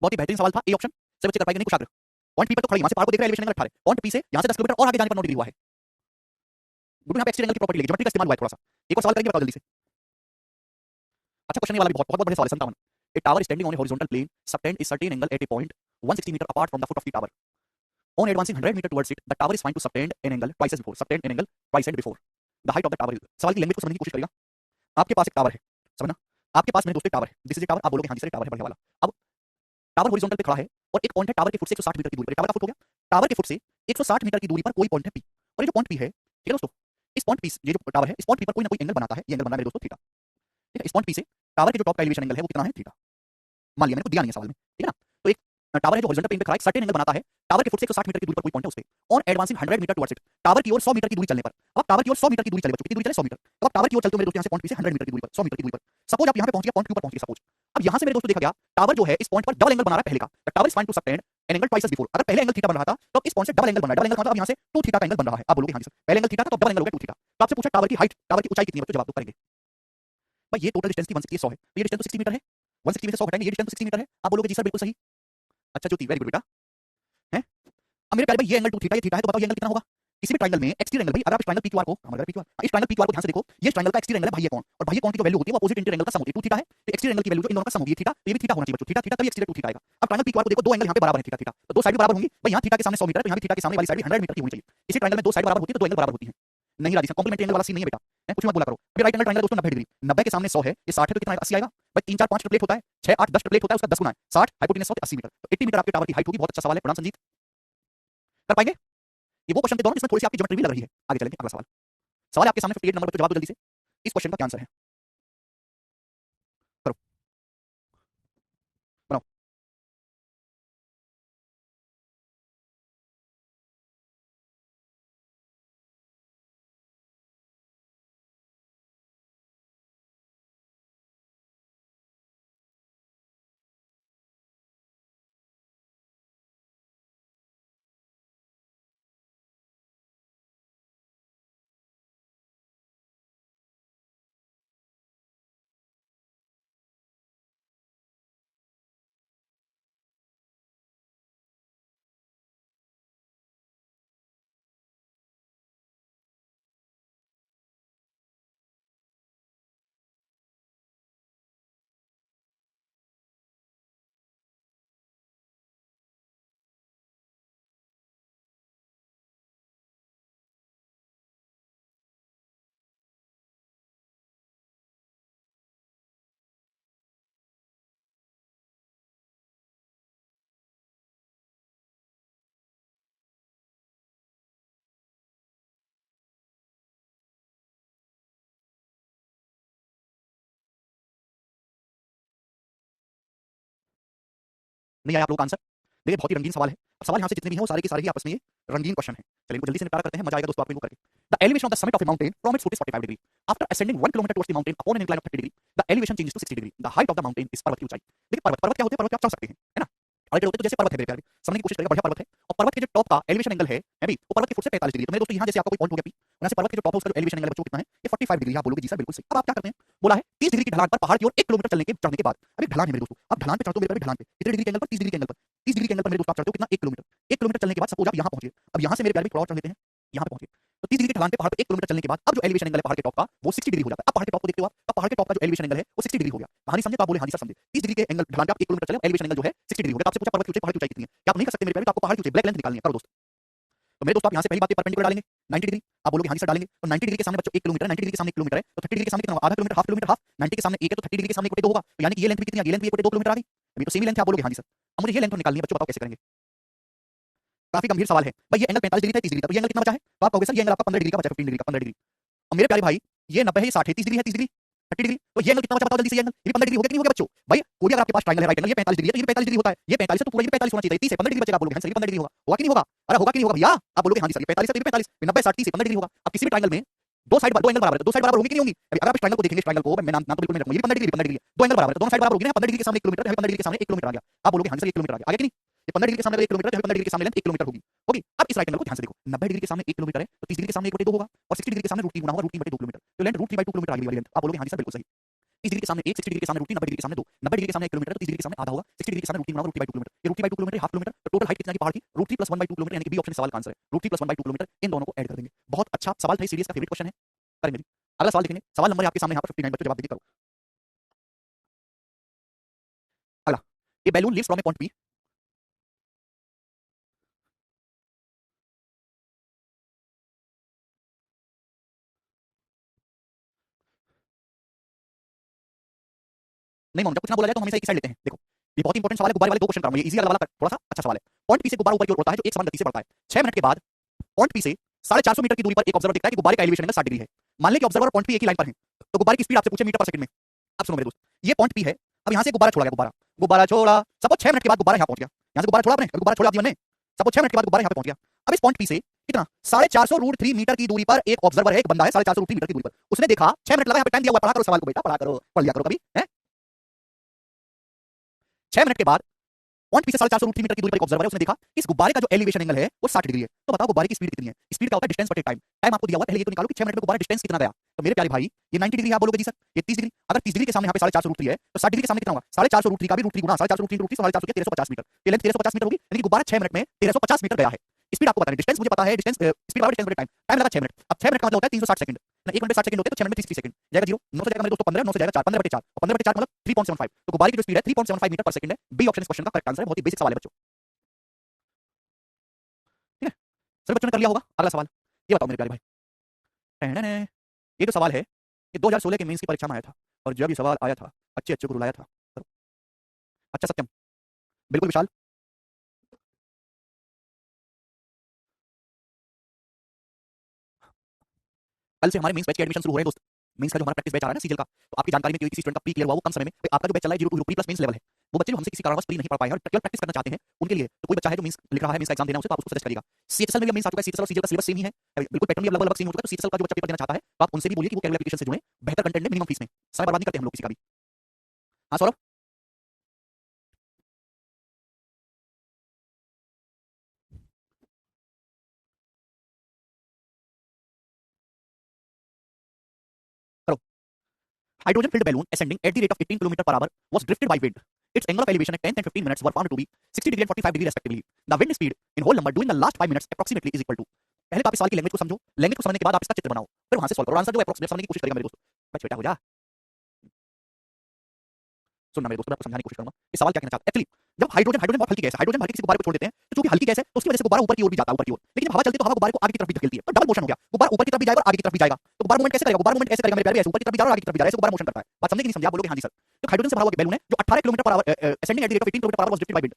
बहुत ही बेहतरीन सवाल था, ए ऑप्शन से बच्चे कर पाएंगे नहीं, कुशाग्र पॉइंट पी पर तो खड़े, वहां से पहाड़ को देख रहे हैं, एलिवेशन एंगल 18, पॉइंट पी से यहां से 10 किलोमीटर और आगे जाने पर 9 डिग्री हुआ है, गुड यहाँ पे एक्सटीरियर एंगल की प्रॉपर्टी लेगी, ज्योमेट्री का इस्तेमाल हुआ है थोड़ा सा, एक और सवाल करेंगे, बताओ जल्दी से। अच्छा क्वेश्चन ये वाला भी बहुत बहुत बढ़िया सवाल है, 57, a tower standing on a horizontal plane subtend a certain angle at a point 160 metre apart from the foot of the tower, on advancing 100 meter towards it the tower is found to subtend an angle twice as before, subtend an angle twice as before, the height of the tower is, सवाल की language को समझने की कोशिश करेगा, आपके पास एक tower है, समझना, आपके पास मेरे दोस्तों एक टावर है, दिस इज ए टावर, आप बोलोगे हाँ जी सर टावर है बढ़िया वाला, अब टावर हॉरिजॉन्टल पे खड़ा है और एक पॉइंट है टावर के फुट से 160 मीटर की दूरी पर, टावर का फुट हो गया, टावर के फुट से 160 मीटर की दूरी पर कोई पॉइंट है P, और ये जो पॉइंट P है, ठीक है दोस्तों, इस पॉइंट P ये जो टावर है, इस पॉइंट P पर कोई ना कोई एंगल बनाता है, ये एंगल बना है मेरे दोस्तों थीटा, ठीक है, इस पॉइंट P से टावर के जो टॉप का एलिवेशन एंगल है वो कितना है थीटा, मान लिया, मैंने को दिया नहीं है सवाल में, ठीक है ना, तो एक टावर है जो हॉरिजॉन्टल प्लेन पे खड़ा है, सर्टेन एंगल बनाता है, टावर के फुट से 160 मीटर की दूरी पर कोई पॉइंट है उस पे, on advancing 100 metre towards it, tower की ओर 100 मीटर की दूरी चलने पर, अब टावर की ओर 100 मीटर की दूरी चले बच्चों, कितनी दूरी चले 100 मीटर, अब आप टावर की ओर चलते हो मेरे दोस्तों, यहाँ से पॉइंट P से 100 मीटर की दूरी पर, 100 मीटर की दूरी पर, सपोज आप यहाँ पे पहुंच गए, पॉइंट Q पर पहुंच गए, सपोज अब यहाँ से मेरे दोस्तों देखा गया टावर जो है इस पॉइंट पर डबल एंगल बना रहा है पहले का, the tower is find to subtend an angle twice as before, अगर पहले एंगल थीटा बन रहा था तो इस पॉइंट से डबल एंगल बन रहा है, डबल एंगल मतलब अब यहाँ से 2 थीटा का एंगल बन रहा है, आप बोलोगे हाँ जी सर पहले एंगल थीटा था तो डबल एंगल हो गया 2 थीटा, तो आपसे पूछा टावर की हाइट, टावर की ऊंचाई कितनी है बच्चों, जवाब तो करेंगे भाई ये टोटल डिस्टेंस की 160 100 है, तो ये डिस्टेंस तो 60 मीटर है, 160 में से 100 घटाएंगे, ये डिस्टेंस तो 60 मीटर है, आप बोलोगे जी सर बिल्कुल सही, अच्छा ज्योति वेरी गुड बेटा है। अब मेरे प्यारे भाई ये एंगल 2 थीटा, ये थीटा है, तो बताओ ये एंगल कितना होगा, किसी भी ट्रायंगल में एक्सटीरियर एंगल भाई, अगर आप इस ट्रायंगल पीक्यूआर को इस ट्रायंगल पीक्यूआर को ध्यान से देखो, ये ट्रायंगल का एक्सटीरियर एंगल है भाई, ये कौन और भाई ये कौन की जो वैल्यू होती है वो अपोजिट इंटीरियर एंगल का सम होती है, 2 थीटा है, तो एक्सटीरियर एंगल की वैल्यू जो इन दोनों का सम होगी थीटा, तो ये भी थीटा होना चाहिए बच्चों, थीटा थीटा तभी एक्सटीरियर 2 थीटा आएगा। अब ट्रायंगल पीक्यूआर को देखो, दो एंगल यहां पे बराबर है, थीटा थीटा, तो दो साइड भी बराबर होंगी भाई, यहां थीटा के सामने 100 मीटर है, तो यहां भी थीटा के सामने वाली साइड भी 100 मीटर की होनी चाहिए। इसी ट्रायंगल में दो साइड बराबर होती है तो दो एंगल बराबर होती है। नहीं राजेश, कॉम्प्लीमेंट्री एंगल वाला सीन नहीं है बेटा, कुछ मत बोला करो। अभी राइट एंगल ट्रायंगल दोस्तों 90 डिग्री, 90 के सामने 100 है, ये 60 है, तो कितना आएगा 80 आएगा भाई। 3 4 5 ट्रिपलेट होता है, 6 8 10 ट्रिपलेट होता है, उसका 10 गुना है 60, हाइपोटेनस 100 80 मीटर, तो 80 मीटर आपके टावर की हाइट होगी। बहुत अच्छा सवाल है, प्रणाम संजीत, कर पाएंगे? ये वो क्वेश्चन थे दोनों जिसमें थोड़ी सी आपकी ज्योमेट्री भी लग रही है। आगे चलेंगे, अगला सवाल, सवाल आपके सामने 58 नंबर पर, जवाब दो जल्दी से। इस क्वेश्चन का क्या आंसर है, करो, बनाओ। नहीं आया आप लोग आंसर? देखिए बहुत ही रंगीन सवाल है। अब सवाल यहाँ से जितने भी हैं वो सारे के सारे ही आपस में ये रंगीन क्वेश्चन है। चलिए इनको जल्दी से निपटारा करते हैं, मजा आएगा दोस्तों आपको इनको करके। The elevation of the summit of a mountain from its foot is 45 degree. After ascending 1 kilometre towards the mountain upon an incline of 30 degree, the elevation changes to 60 degree. The height of the mountain is, पर्वत की ऊंचाई। देखिए पर्वत पर्वत क्या होते हैं, पर्वत आप चढ़ सकते हैं, है ना, अल्टीट्यूड होते हैं, तो जैसे पर्वत है मेरे प्यारे, समझने की कोशिश करेगा, बढ़िया पर्वत है, और पर्वत के जो टॉप का एलिवेशन एंगल है भी वो पर्वत के फुट से 45 डिग्री। तो मेरे दोस्तों यहाँ जैसे आपका कोई पॉइंट हो गया, यहाँ से पर्वत के जो टॉप है उसका जो एलिवेशन एंगल बच्चों कितना है, ये 45 डिग्री। आप बोलोगे जी सर बिल्कुल सही। अब आप क्या करते हैं, बोला है 30 डिग्री की ढलान पर पहाड़ की ओर 1 किलोमीटर चढ़ने के बाद, अभी ढलान है मेरे दोस्तों, अब ढलान पे चढ़ते हो मेरे ढलान पे कितने डिग्री के एंगल पर, 30 डिग्री के एंगल पर, 30 डिग्री के एंगल पर मेरे दोस्तों आप चढ़ते हो कितना, 1 किलोमीटर। 1 किलोमीटर चलने के बाद सपोज आप यहाँ पहुंचे, अब यहाँ से मेरे प्यारे भी थोड़ा और चढ़ लेते हैं, यहाँ पे पहुंचे, तो 30 डिग्री के ढलान पे पहाड़ पे 1 किलोमीटर चलने के बाद अब जो एलिवेशन एंगल है पहाड़ के टॉप का वो 60 डिग्री हो जाता है। अब पहाड़ के टॉप को देखते हो आप, अब पहाड़ के टॉप का जो एलिवेशन एंगल है वो 60 डिग्री हो गया। कहानी समझे तो आप बोले हाँ जी सर समझे। 30 डिग्री के एंगल ढलान पे आप 1 किलोमीटर चले, एलिवेशन एंगल जो है 60 डिग्री हो गया। तो आपसे पूछा पर्वत की ऊंचाई, पहाड़ की ऊंचाई कितनी है, क्या आप नहीं कर सकते मेरे प्यारे, तो आपको पहाड़ की ऊंचाई ब्लैक लेंथ निकालनी है, करो दोस्त। तो मेरे दोस्तों आप यहाँ से पहली बात पे परपेंडिकुलर डालेंगे 90 डिग्री, आप बोलोगे हाँ जी सर डालेंगे, तो 90 डिग्री के सामने बच्चों 1 किलोमीटर है, 90 डिग्री के सामने 1 किलोमीटर है, तो 30 डिग्री के सामने कितना होगा, आधा किलोमीटर, हाफ किलोमीटर, हाफ 90 के सामने 1 है तो 30 डिग्री के सामने 1/2 होगा, तो यानी कि ये लेंथ भी कितनी है, ये लेंथ भी 1/2 किलोमीटर आ गई। अभी तो सेम लेंथ है, आप बोलोगे हाँ जी सर। अब मुझे ये लेंथ निकालनी है बच्चों, बताओ कैसे करेंगे, काफी गंभीर सवाल है भाई। ये एंगल 45 डिग्री था, 30 डिग्री था, तो ये एंगल कितना बचा है, तो आप कहोगे सर ये एंगल आपका 15 डिग्री का बचा है, 15 डिग्री का, 15 डिग्री। और मेरे प्यारे भाई ये 90 है, ये 60 है, 30 डिग्री है, 30 डिग्री 30 डिग्री, तो ये एंगल कितना बचा बताओ जल्दी से, ये एंगल ये 15 डिग्री हो गया कि नहीं हो गया बच्चों। भाई कोई अगर आपके पास ट्रायंगल है राइट एंगल, ये 45 डिग्री है, तो ये 45 डिग्री होता है, ये 45 है तो पूरा ये 45 होना चाहिए, 30 है 15 डिग्री बचेगा, आप बोलोगे हाँ सर ये 15 डिग्री होगा, होगा कि नहीं होगा, अरे होगा कि नहीं होगा भैया, आप बोलोगे हाँ जी सर ये 45 है तो ये 45, 90 60 30 15 डिग्री होगा। अब किसी भी ट्रायंगल में दो साइड दो एंगल बराबर है, दो साइड बराबर होंगी कि नहीं होंगी। अभी अगर आप इस ट्रायंगल को देखेंगे, इस ट्रायंगल को मैं नाम तो बिल्कुल नहीं रखूंगा, ये 15 डिग्री 15 डिग्री, दो एंगल बराबर है, दोनों साइड बराबर होगी ना, 15 डिग्री के सामने 1 किलोमीटर है, 15 डिग्री के सामने 1 किलोमीटर आ गया, आप बोलोगे हाँ जी सर 1 किलोमीटर आ गया, आगे कि नहीं, ये 15 डिग्री के सामने 1 किलोमीटर है, 15 डिग्री के सामने लेंथ 1 किलोमीटर होगी होगी। अब इस राइट एंगल को ध्यान से देखो, 90 डिग्री के सामने 1 किलोमीटर है, तो 30 डिग्री के सामने 1/2 होगा, और 60 डिग्री के सामने √3 गुना होगा, √3/2 किलोमीटर, तो लेंथ √3/2 किलोमीटर आ गई वाली लेंथ, आप बोलोगे हाँ जी सर बिल्कुल सही। 30 डिग्री के सामने 1, 60 डिग्री के सामने √3, 90 डिग्री के सामने 2, 90 डिग्री के सामने 1 किलोमीटर, तो 30 डिग्री के सामने आधा होगा, 60 डिग्री के सामने √3 गुना होगा, √3/2 किलोमीटर, ये √3/2 किलोमीटर, हाफ किलोमीटर, तो टोटल हाइट कितना की पहाड़ की, √3 + 1/2 किलोमीटर, यानी कि बी ऑप्शन सवाल का आंसर है, √3 + 1/2 किलोमीटर, इन दोनों को ऐड कर देंगे। बहुत अच्छा सवाल था, सीरीज का फेवरेट क्वेश्चन है, करेंगे जी। अगला सवाल देखेंगे, सवाल नंबर है आपके सामने यहाँ पर 59 बच्चों, जवाब दीजिए, करो अगला। A balloon leaves from a point p, नहीं मालूम, जब कुछ ना बोला जाए तो हमेशा एक साइड लेते हैं। देखो ये बहुत इंपॉर्टेंट सवाल है, गुब्बारे वाले दो क्वेश्चन कराऊंगा, ये इजी वाला थोड़ा सा अच्छा सवाल है। पॉइंट पी से गुब्बारा ऊपर की ओर उड़ता है जो एक समान गति से बढ़ता है। 6 मिनट के बाद पॉइंट पी से 450 मीटर की दूरी पर एक ऑब्जर्वर दिखता है कि गुब्बारे का एलिवेशन एंगल 60 डिग्री है। मान लें कि ऑब्जर्वर और पॉइंट पी एक ही लाइन पर है, तो गुब्बारे की स्पीड आपसे पूछे मीटर पर सेकंड में। अब सुनो मेरे दोस्त, ये पॉइंट पी है, अब यहाँ से गुब्बारा छोड़ा गया, गुब्बारा गुब्बारा छोड़ा, सपोज 6 मिनट के बाद गुब्बारा यहाँ पहुंच गया, यहाँ से गुब्बारा छोड़ा आपने, गुब्बारा छोड़ा दिया मैंने, सपोज 6 मिनट के बाद गुब्बारा यहाँ पे पहुंच गया। अब इस पॉइंट पी से कितना 450 √3 मीटर की दूरी पर एक ऑब्जर्वर है, एक बंदा है 450 √3 मीटर की दूरी पर, उसने देखा 6 मिनट लगा, यहाँ पे टाइम दिया हुआ, पढ़ा करो सवाल को बेटा, पढ़ा करो, पढ़ लिया करो कभी है। 6 मिनट के बाद पॉइंट पी से 450 √3 मीटर की दूरी पर एक ऑब्जर्वर है, उसने देखा इस गुब्बारे का जो एलिवेशन एंगल है वो 60 डिग्री है। तो बताओ गुब्बारे की स्पीड कितनी है, स्पीड क्या होता है डिस्टेंस बटे टाइम, टाइम आपको दिया हुआ है, पहले ये तो निकालो कि 6 मिनट में गुब्बारा डिस्टेंस कितना गया। तो मेरे प्यारे भाई ये 90 डिग्री आप बोलोगे जी सर, ये 30 डिग्री, अगर 30 डिग्री के सामने यहाँ पे 450 √3 है तो 60 डिग्री के सामने कितना होगा, 450 √3 का भी √3 गुना 450 √3 √3 450 1350 मीटर, ये लेंथ 1350 मीटर होगी, यानी कि गुब्बारा 6 मिनट में 1350 मीटर गया है। स्पीड आपको पता है, डिस्टेंस मुझे पता है, डिस्टेंस स्पीड बराबर डिस्टेंस बटे टाइम, टाइम लगा 6 मिनट। अब 6 मिनट का मतलब होता है 360 सेकंड ना, 1 मिनट में 60 सेकंड होते हैं, तो 6 मिनट में 30 सेकंड जाएगा 0, 9 से जाएगा मेरे दोस्तों 15, 9 से जाएगा 4, 15 बटे 4, और 15 बटे 4 मतलब 3.75। तो गुब्बारे की जो स्पीड है 3.75 मीटर पर सेकंड है। बी ऑप्शन इस क्वेश्चन का करेक्ट आंसर है। बहुत ही बेसिक सवाल है बच्चों, ठीक है, सभी बच्चों ने कर लिया होगा। अगला सवाल ये बताओ मेरे प्यारे भाई, ये जो सवाल है ये 2016 के मेंस की परीक्षा में आया था, और जब ये सवाल आया था अच्छे अच्छे को रुलाया था। अच्छा सत्यम, बिल्कुल विशाल, कल से हमारे मेंस बैच के एडमिशन शुरू हो रहे हैं दोस्त। मेंस का जो हमारा प्रैक्टिस बैच आ रहा है ना सीजल का, तो आपकी जानकारी में कोई किसी स्टूडेंट का प्री क्लियर हुआ वो कम समय में, भाई आपका जो बैच चल रहा है 0 to 0 pre plus mains level है, वो बच्चे जो हमसे किसी कारणवश प्री नहीं पढ़ पाए हैं और केवल प्रैक्टिस करना चाहते हैं, उनके लिए तो कोई बच्चा है जो मेंस लिख रहा है, मेंस का एग्जाम देना है उसे, तो आप उसको सजेस्ट करिएगा। सीएचएसएल में भी मेंस आ चुका है, सीएचएसएल और सीजीएल का सिलेबस सेम ही है, बिल्कुल पैटर्न भी लगभग सेम हो चुका है। तो सीएचएसएल का जो बच्चा पेपर देना चाहता है तो आप उनसे भी बोलिए कि वो कैरियर एप्लीकेशन से जुड़े, बेहतर कंटेंट में मिनिमम फीस में, समय बर्बाद नहीं करते हम लोग किसी का भी। हाँ सौरभ, करो। Hydrogen filled balloon ascending at the rate of 18 km per hour was drifted by wind. Its angle of elevation at 10 and 15 minutes were found to be 60 degree and 45 degree respectively. The wind speed in whole number during the last 5 minutes approximately is equal to, पहले तो आप इस सवाल की language को समझो, language को समझने के बाद आप इसका चित्र बनाओ, फिर वहां से सॉल्व करो, आंसर जो अप्रोक्सीमेट समझने की कोशिश करेगा मेरे दोस्तों। बच बेटा हो जा, सुनना मेरे दोस्तों, मैं आपको समझाने की कोशिश करूंगा इस सवाल क्या कहना चाहता है। एक्चुअली जब हाइड्रोजन हाइड्रोजन बहुत हल्की गैस है, हाइड्रोजन भर के किसी गुब्बारे को छोड़ देते हैं, तो चूंकि हल्की गैस है तो उसकी वजह से गुब्बारा ऊपर की ओर भी जाता है, ऊपर की ओर, लेकिन जब हवा चलती है तो हवा गुब्बारे को आगे की तरफ भी धकेलती है, तो डबल मोशन हो गया, गुब्बारा ऊपर की तरफ भी जाएगा और आगे की तरफ भी जाएगा। तो गुब्बारा मूवमेंट कैसे करेगा, गुब्बारा मूवमेंट ऐसे करेगा मेरे प्यारे, ऐसे ऊपर की तरफ भी जा रहा है और आगे की तरफ भी जा रहा है, ऐसे गुब्बारा मोशन करता है। बात समझे कि नहीं समझे? आप बोलोगे हां जी सर। तो हाइड्रोजन से भरा हुआ बैलून है जो 18 kilometre per hour ascending at the rate of 18 kilometre per hour was drifted by wind,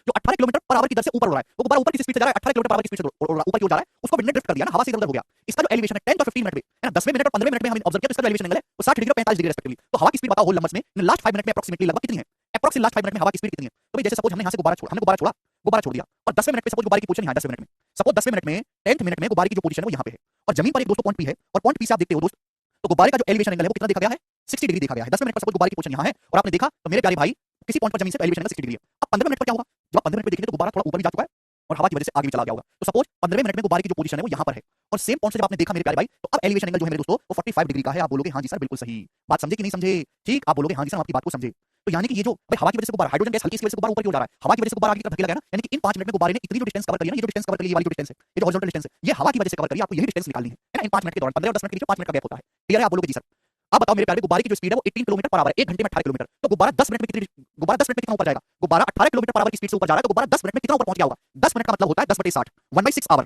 जो 18 किलोमीटर पर आवर की दर से ऊपर उड़ रहा है, वो गुब्बारा ऊपर की स्पीड से जा रहा है, 18 किलोमीटर पर आवर की स्पीड से ऊपर की ओर जा रहा है, उसको विंड ने ड्रिफ्ट कर दिया ना, हवा से इधर-उधर हो गया। इसका जो एलिवेशन है 10 और 15 मिनट में है ना, 10वें मिनट और 15वें मिनट में हमने ऑब्जर्व किया, तो इसका जो एलिवेशन एंगल है वो 60 डिग्री और 45 डिग्री रेस्पेक्टिवली। तो हवा की स्पीड बताओ होल नंबर्स में लास्ट 5 मिनट में एप्रोक्सीमेटली लगभग कितनी है? एप्रोक्सीमेटली लास्ट 5 मिनट में हवा की स्पीड कितनी है? तो भाई जैसे सपोज हमने यहां से गुब्बारा छोड़ा, और 10वें मिनट में सपोज गुब्बारे की पोजीशन यहां है, 10वें मिनट में, सपोज 10वें मिनट में 10th मिनट में गुब्बारे की जो पोजीशन है वो यहां पे है, और जमीन पर एक दोस्तों पॉइंट पी है, और पॉइंट पी से आप देखते हो दोस्त, तो गुब्बारे का जो एलिवेशन एंगल है वो कितना देखा गया है? 60 डिग्री देखा गया है। 10वें मिनट पर सपोज गुब्बारे की पोजीशन यहां है और आपने देखा, तो मेरे प्यारे भाई किसी पॉइंट पर जमीन से एलिवेशन एंगल 60 डिग्री है। अब 15वें मिनट पर क्या होगा? जब आप 15वें मिनट पे देखेंगे तो गुब्बारा थोड़ा ऊपर भी जा चुका है और हवा की वजह से आगे भी चला गया होगा। तो सपोज 15वें मिनट में गुब्बारे की जो पोजीशन है वो यहां पर है, और सेम पॉइंट से जब आपने देखा मेरे प्यारे भाई, तो अब एलिवेशन एंगल जो है मेरे दोस्तों वो 45 डिग्री का है। आप बोलोगे हां जी सर बिल्कुल सही। बात समझे कि नहीं समझे? ठीक, आप बोलोगे हां जी सर, आपकी बात को समझे। तो यानी कि ये जो भाई हवा की वजह से गुब्बारा, हाइड्रोजन गैस हल्की, इसकी वजह से गुब्बारा ऊपर की ओर जा रहा है, हवा की वजह से गुब्बारा आगे की तरफ धकेला गया ना, यानी कि इन 5 मिनट में गुब्बारे ने इतनी जो डिस्टेंस कवर करी है ना, ये जो डिस्टेंस कवर करी है, ये वाली जो डिस्टेंस है, ये जो हॉरिजॉन्टल डिस्टेंस है, ये हवा की वजह से कवर करी है। आपको यही डिस्टेंस निकालनी है ना, इन 5 मिनट के दौरान 15 और 10 मिनट के बीच 5 मिनट का गैप होता है। क्लियर है? आप बोलोगे जी सर। अब बताओ मेरे प्यारे, गुब्बारे की जो स्पीड है वो 18 किलोमीटर पर आवर है, 1 घंटे में 18 किलोमीटर, तो गुब्बारा 10 मिनट में कितनी, गुब्बारा 10 मिनट में कितना ऊपर जाएगा? गुब्बारा 18 किलोमीटर पर आवर की स्पीड से ऊपर जा रहा है, तो गुब्बारा 10 मिनट में कितना ऊपर पहुंच गया होगा? 10 मिनट का मतलब होता है 10/60, 1/6 आवर।